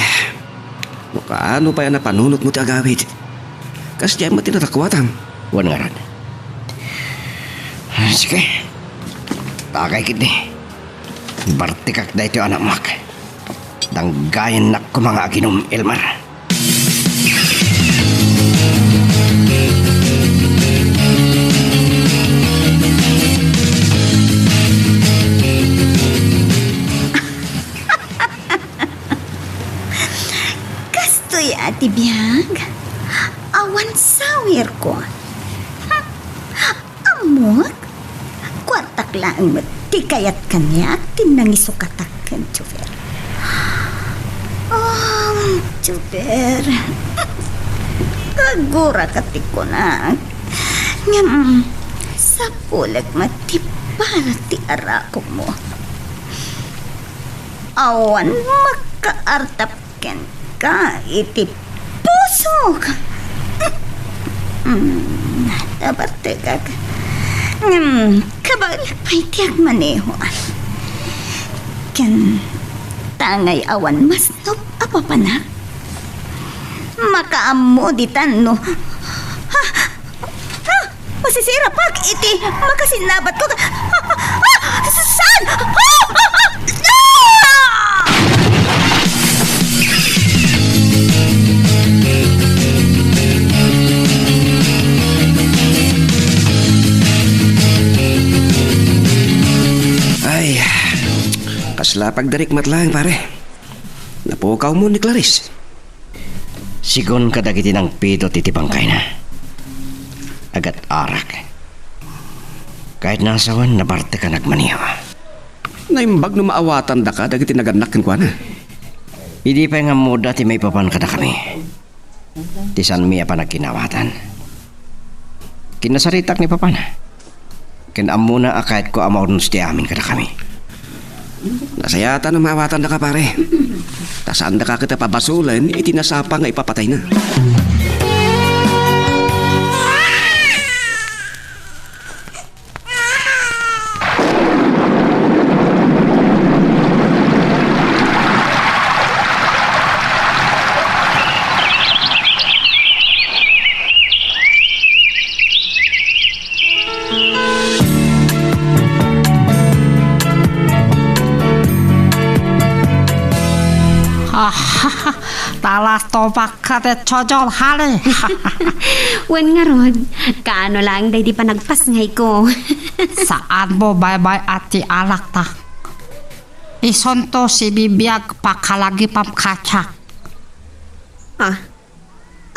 ano pa yan na panunot mo ti agawid? Kas diyan mo tinatakwatan. Wan nga rod. Sige. Takay kit ni. Bartikak da ito anak mak. Danggayan nak ko mga aginom, Elmar. Ati biyag, awan sawir ko. Amok, kwartak lang ti kayat kanya, tinangisukatak kan Chuber. Oh, Chuber, kagura katiko na. Ngam, sa pulag matipara ti arako mo. Awan makaartap kan ka iti pusok. Dapat tegak. Kabalik pa'y tiyak maneho. Kan tangay awan mas no apa pa na. Makaamo ditan no. Masisira pag iti makasinabat ko. Saan? Ay, kasla pagdarikmat lang, pare. Napukaw mo ni Clarice. Sigon kadagiti ng pito titibangkay na. Agat arak. Kahit nasawan, nabarte ka nagmaniwa. Naimbag no maawatan da ka, dagiti naganak kwa na. Hindi pa nga muda ti may papan kada kami. Tisan mi apa nagkinawatan. Kinasaritak ni papan. Kinamo na akait ko amaw ti amin kada kami. Nasayata na maawatan da ka pare. Tasaan da ka kita pabasulan, itinasapa nga ipapatay na. Talas topak kate chojol hali. Wen nga rod, kaano lang day di pa nagpasngay ko. Saan mo bye-bye ati alak ta? Isonto si bibiyag pakalagi pam kacak.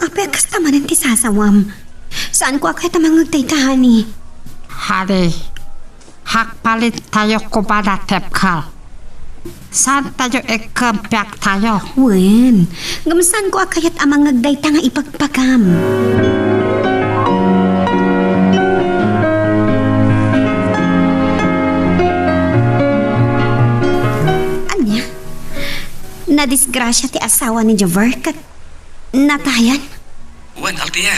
Ape kasta man ti sasawam. Saan ko akay tamang agtaytahani? Hali, hakpalit tayo ko ba na tepkal? Saan tayo ikempyak tayo? Wen, gamsan ko akayat amang agdayta nga ipagpagam. Anya? Nadisgrasya ti asawa ni Jover kat natayan? Wen, Altia.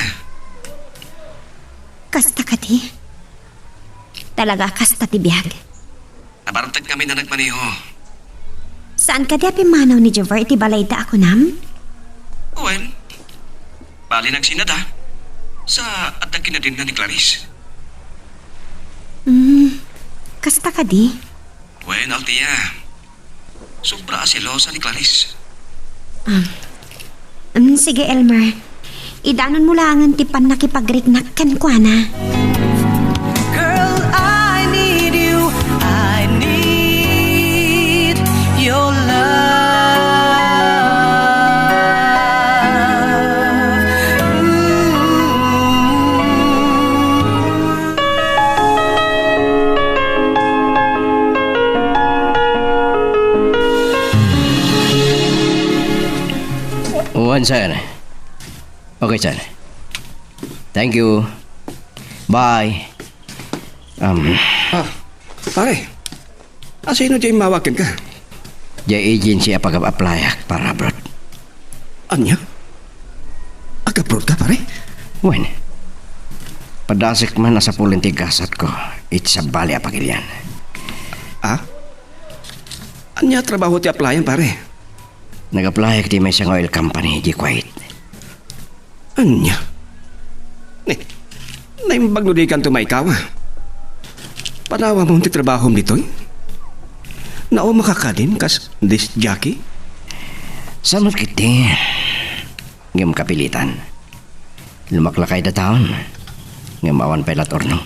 Kasta ka ti? Talaga kasta ti biyag? Nabartag kami na nagmaneho. Saan ka di apimanaw ni Jover iti balay da ako nam? Wen, bali nagsinada. Sa atagin na din na ni Clarice. Kasta ka di? Wen, Altia. Sobra selosa ni Clarice. Sige, Elmer. Idanon mo lang ang tipan nakipagrignakan ko, na. Girl, I need you. I need your love. Wan sir. Okay sir. Thank you. Bye. Pare. Sino dyan mawakin ka? Di agency apag-applyak para abroad. Anya? Aga-abroad ka, pare? Wen. Padasik man nasa pulinti gasat ko. It's a bali apagilyan. Anya trabaho ti applyan, pare? Nag-applyak di may isang oil company, di Kuwait. Anya? Naimbag no di kan tumaykawa. Panawa mong ti trabaho dito'y? Nao makakadin kas this Jackie? Samot kiti. Ngam kapilitan. Lumaklakay da taon. Ngam awan pailat orno.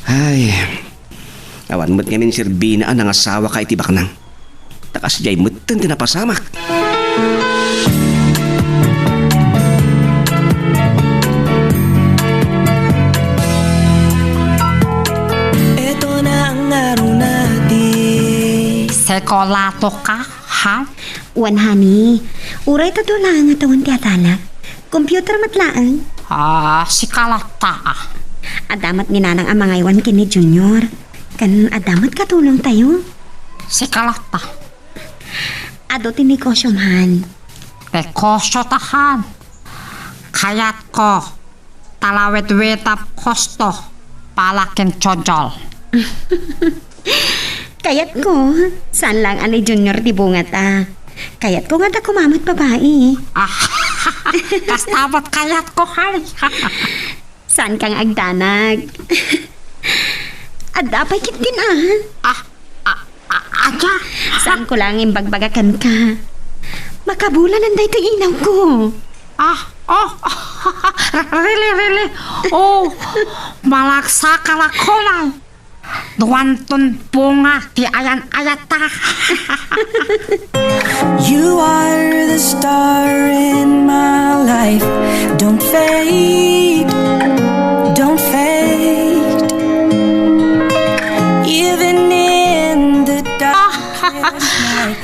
Ay, awan mo't ngamin sirbina ang asawa ka itibak nang. Takas jay mutten tinapasamak. Ito na ang araw natin. Sekolato ka, ha? Wan, honey. Uray to lang nga tawon ti atalak. Computer matlaan. Si Kalata. Adamat ni nanang amangaywan kini Junior. Kan adamat katulong tayo. Si Kalata. Ado tinikosyohan. Tekosyo tahan. Kayat ko. Talawet-wetap kosto. Palakin chojol. Kayat ko. Saan lang ani Junior di bungat Kayat ko nga da kumamat babae. Kastabat kayat ko, hali. Saan kang agdanag? Adapay kitin Aja. Saan ko lang imbagbagakan ka? Makabulan ang dayto inaw ko. Really. Malaksa kalakolay. Duwantun bunga ti ayan-ayata. You are the star in my life. Don't fade. Don't fade. Even in the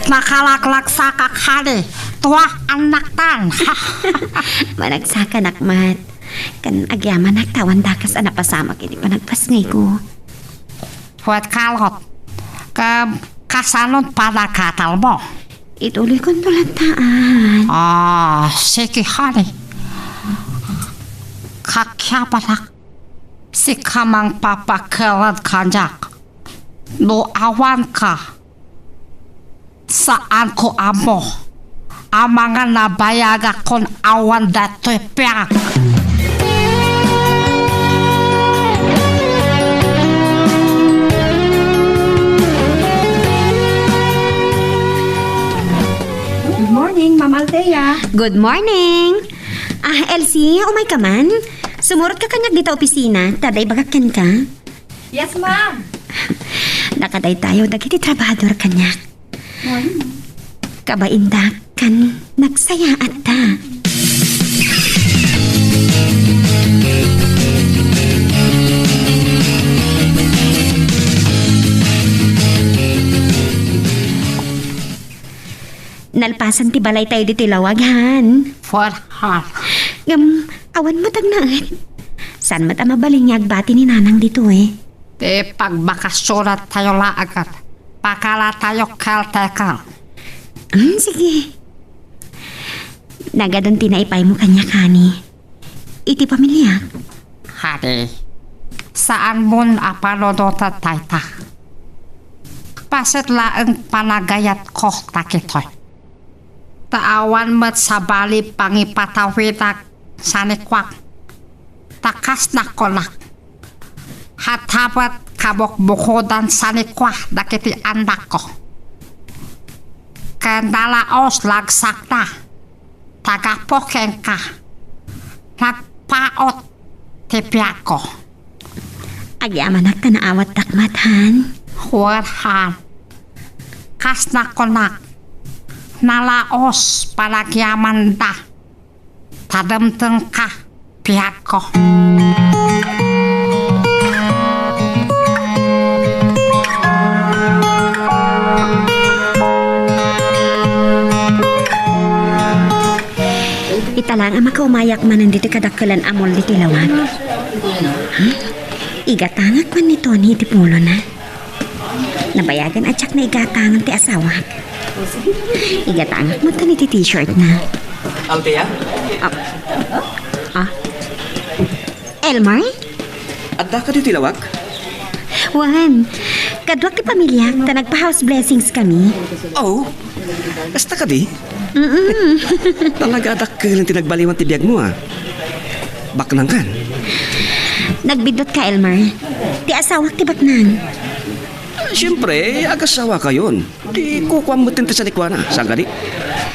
Nakalaklag sa kakali. Tuwa anak tan. Managsaka nakmat. Kan agyaman nagtawan dakas ana pasama kini panagpasngay ko. Puwet kalot. Kasanod para katal mo. Ituloy kong tulantaan. Sige honey. Kakyapatak. Si kamang papakalad kanyak. Luawan ka. Saan ko amo? Ang mga nabayaga kong awan dato'y piyak. Good morning, Ma'am Althea. Good morning. Elsie, umay ka man? Sumurot ka kanyag dito opisina, taday bagakan ka? Yes, ma'am. Nakaday tayo, dagiti trabahador kanya. Kabainda kan nagsaya at ta. Nalpasan ti balay tayo dito lawaghan. For her. Awan mo tagnaat. San mat mabalingyag bati ni nanang dito eh. Di pagbakasulat tayo laagat. Pakala tayo kaltekal. Sige. Nagadon tinaipay mo kanya kani. Iti pamilya. Hari, saan mo apalodota tayta? Pasit laeng panagayat ko takitoy. Taawan mat sa bali pangipatawidak sanikwak. Takas na kolak. Hatapat kabok-bukodan sanikwak dakiti anak ko. Kandalaos lagsak na. Tagapokeng ka. Nagpaot tipya ko. Agyaman ka na awat takmatan. Huwarhan. Kas na konak. Nalaos palagyaman da. Tadamteng ka. Piyat ko. Italang ang makaumayak man nandito kadakalan amol di tilawag. Igatangak man ni Tony iti pulo na. Nabayagan at tsak na igatangan ti asawak. Igatangak mo tani ti t-shirt na. Althea? Elmar? Adda ka di tilawag? Wan, kadwak ti pamilya, ta nagpa-house blessings kami. Oh, basta ka di? Talaga adak ka lang tinagbaliwan ti biyag mo Baknang kan? Nagbidot ka, Elmar. Ti asawak ti baknang. Siyempre, agasawa ka yun. Di kukuha mo tinta sa likwana. Saan ka di?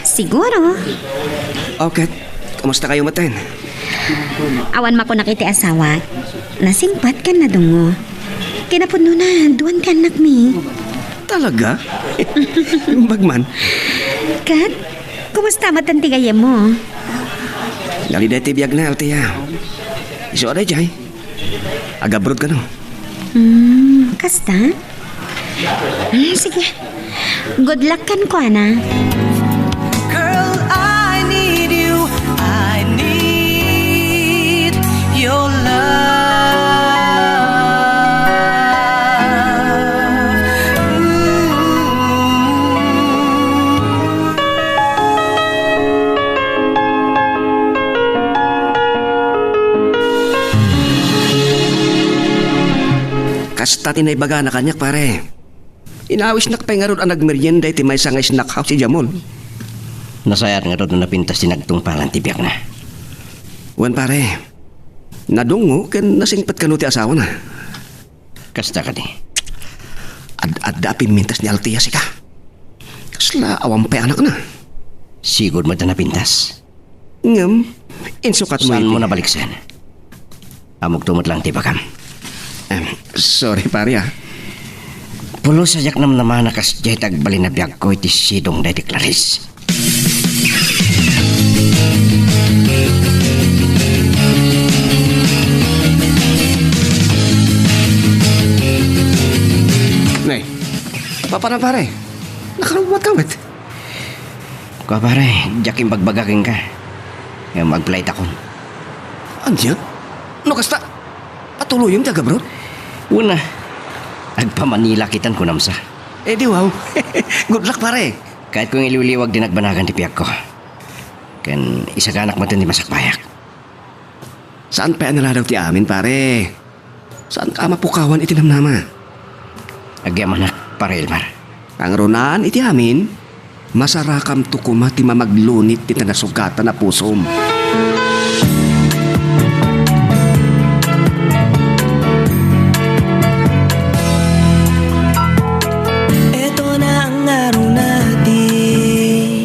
Siguro. Okay, kamusta kayo matin? Awan mako nakiti asawa. Nasingpat ka na dungo. Kinapuno na, duwan ka anak mi. Talaga? Bagman. Kat, kumusta matantigaya mo? Dali dati biyag na, Althea. Iso aday jay. Agabrod ka no? Kasta? Sige. Good luck kan ko, ana. Girl, I need you. I need your love. Kasta tinaybaga na kanyak, pare. Inawis na kapengarod ang nagmerienda iti may sangay snack house si Jamon. Nasayar nga ron na pintas tinagtungpalan tibiyak na. Wan pare, nadungo ken nasingpat ka no ti asawa na. Kasta ka di. Ad-adapin mintas ni Althea si ka. Kasla awang pa anak na. Sigod mo ito na pintas. Ngam, insukat mo Saan iti. mo nabaliksan? Amog tumot lang tibakam. Sorry pare Pulo sayak nam naman nakas jay tagbalin na biyag ko iti sidong dahi Clarice. Nay, paparang pare. Nakarawat kawit. Ko pare, jakim bagbagaking ka. Yung mag-flight akon. Andiyan? No kasta? Patuloy yung taga bro? Una, agpa-Manila kitan ko namsa. Eh di wow. Good luck pare. Kahit kung iliwliwag din nagbanagan ti piyak ko. Kan isa ka anak matin di masakpayak. Saan pa naladaw ti amin pare? Saan ka mapukawan iti namnama? Agyamanak pare Elmar. Pangrunaan iti amin, masarakam tukuma ti mamaglunit ti tanasugatan na pusom. Ito na ang araw natin.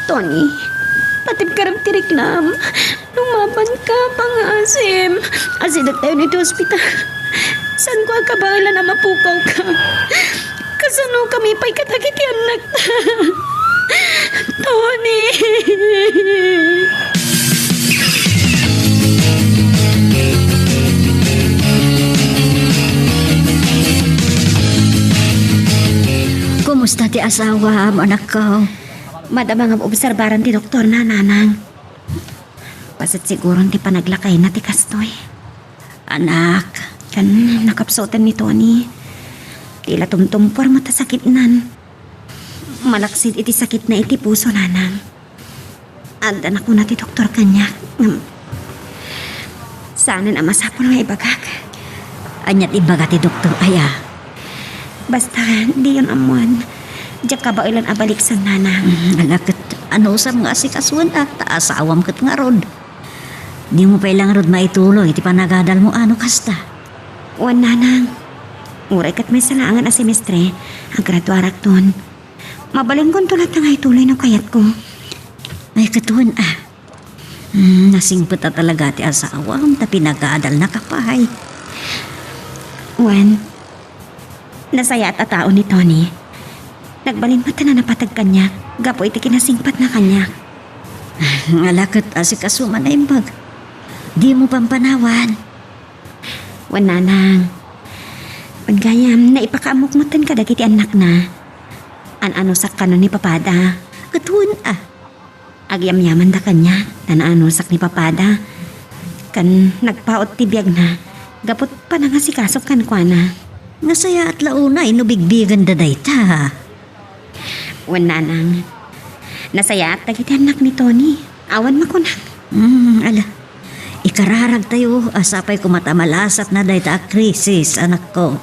Tony, patib ka rin tiriklam. Lumaban ka, pangasim. Asidat tayo nito ospital. Saan ko ang kabailan na mapukaw ka? Kasano kami pa'y katakit yan anak na. Tony! Kumusta ti asawa, anak ko? Madamang ang obserbaran ti doktor na, nanang. Pasit siguro ti panaglakay na ti kastoy. Anak, Kan nakapsotan ni Tony. Tila tumtumpor matasakit nan. Malaksid iti sakit na iti puso, nanang. Andan ako na ti doktor kanya. Sana na masapon nga ibagak. anyat ibaga ti doktor aya. Basta di yun amuan. Diyak ka ba ilan abalik sa nanang? Alakit, ano sa mga asikasuan taasawam kat nga rod. Di mo pa ilang rod maituloy, iti panagadal mo ano kasta. Wan nanang. Uray kat may salangan a semestre, ang graduarak ton. Mabaling kong tulat na nga ituloy ng kayat ko. Ay katuan nasingpot na talaga ti asawam, ta pinagadal na kapahay. Wan, nasaya at tao ni Tony. Nagbalin mata na napatag kanya, gapo iti kinasingpat na kanya. Alakit asikasuman na imbag. Di mo pampanawan. Wan nanang. Pagayam, naipakaamukmutan ka dagiti anak na. Ano sak kanon ni papada. Katuan Agyam-yaman da kanya, ano sak ni papada. Kan nagpaot ti biyag na. Gapot pa na nga si kasok kan kwa na. Nasaya at launa inubigbigan da dayta. Wan nanang. Nasaya at dagiti anak ni Tony. Awan makunak. Ala. Ikararag tayo, asapay kumatamalasat na dayta a krisis, anak ko.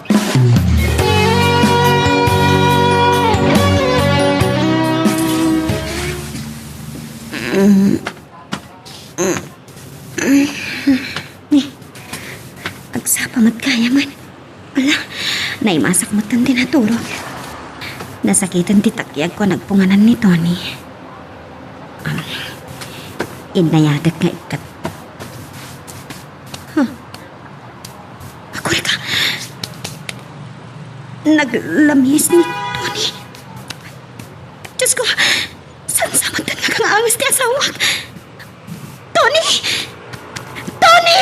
Agsapamat kaya man. Wala, naimasak mo tan tinaturog. Nasakitan titakyag ko nagpunganan ni Tony. Inayagat nga ikat. Ako ka. Naglamis ni Tony. Diyos ko, saan samatan na kang angas ti asawa? Tony! Tony!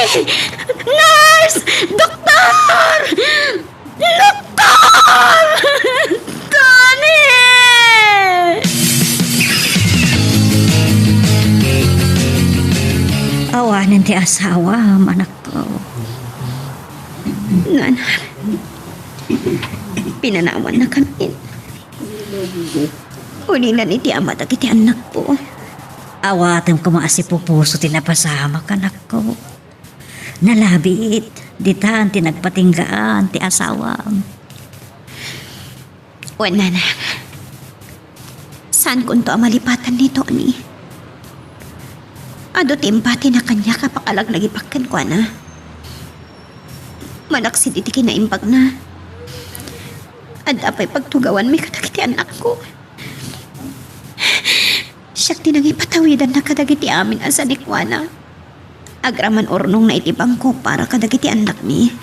Nurse! Doktor! Doktor! Tony! Awanan ti asawa, anak ko. Nanar, pinanawan na kami. Ulilan iti ama at iti anak po. Awatem ko maasipupuso tinapasama ka, anak ko. Nalabit, ditan tinagpatinggaan ti asawa. Wan na. Saan kunto ang malipatan ni Tony? Ado timpati na kanya kapakalag nagipakkan kwa na. Malaksid iti kinaimbag na. Ad apay pagtugawan may kadagiti anak ko. Siyak tinangipatawidan na kadagiti amin asa di kwa na. Agraman ornong na itibang ko para kadagiti anak mi.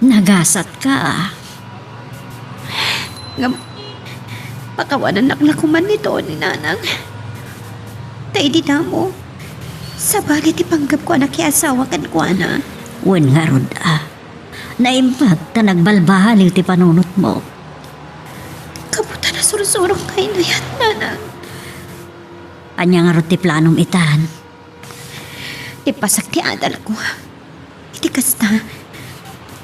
Nagasat ka. Pakawanan naklakuman nito ni nanang. Tay di na mo. Sabali ti panggap ko na kaya asawa kan ko na. Wen nga rod Naimbag ta nagbalbahal ti panunot mo. Kabuta na Masursurong kayo na yan, nana. Anya nga ti planong itan. Ipasak ti adal ko. Iti kasta.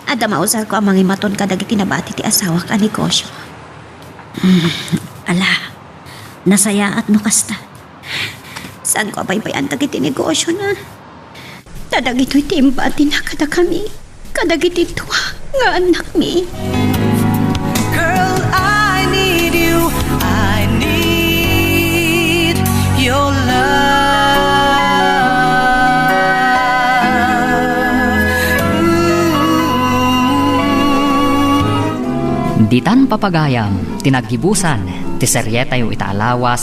Ada mausal ko ang mga imaton kadag itinabati ti asawa ka negosyo. Ala, nasayaat no kasta. Saan ko baybayan dagiti negosyo na? Dadag ito'y timbati na kada kami. Kadag iti tuwa nga anak mi. Girl, I need you. I need your love. Ditan papagayam, tinaggibusan, ti seryeta yu itaalawas,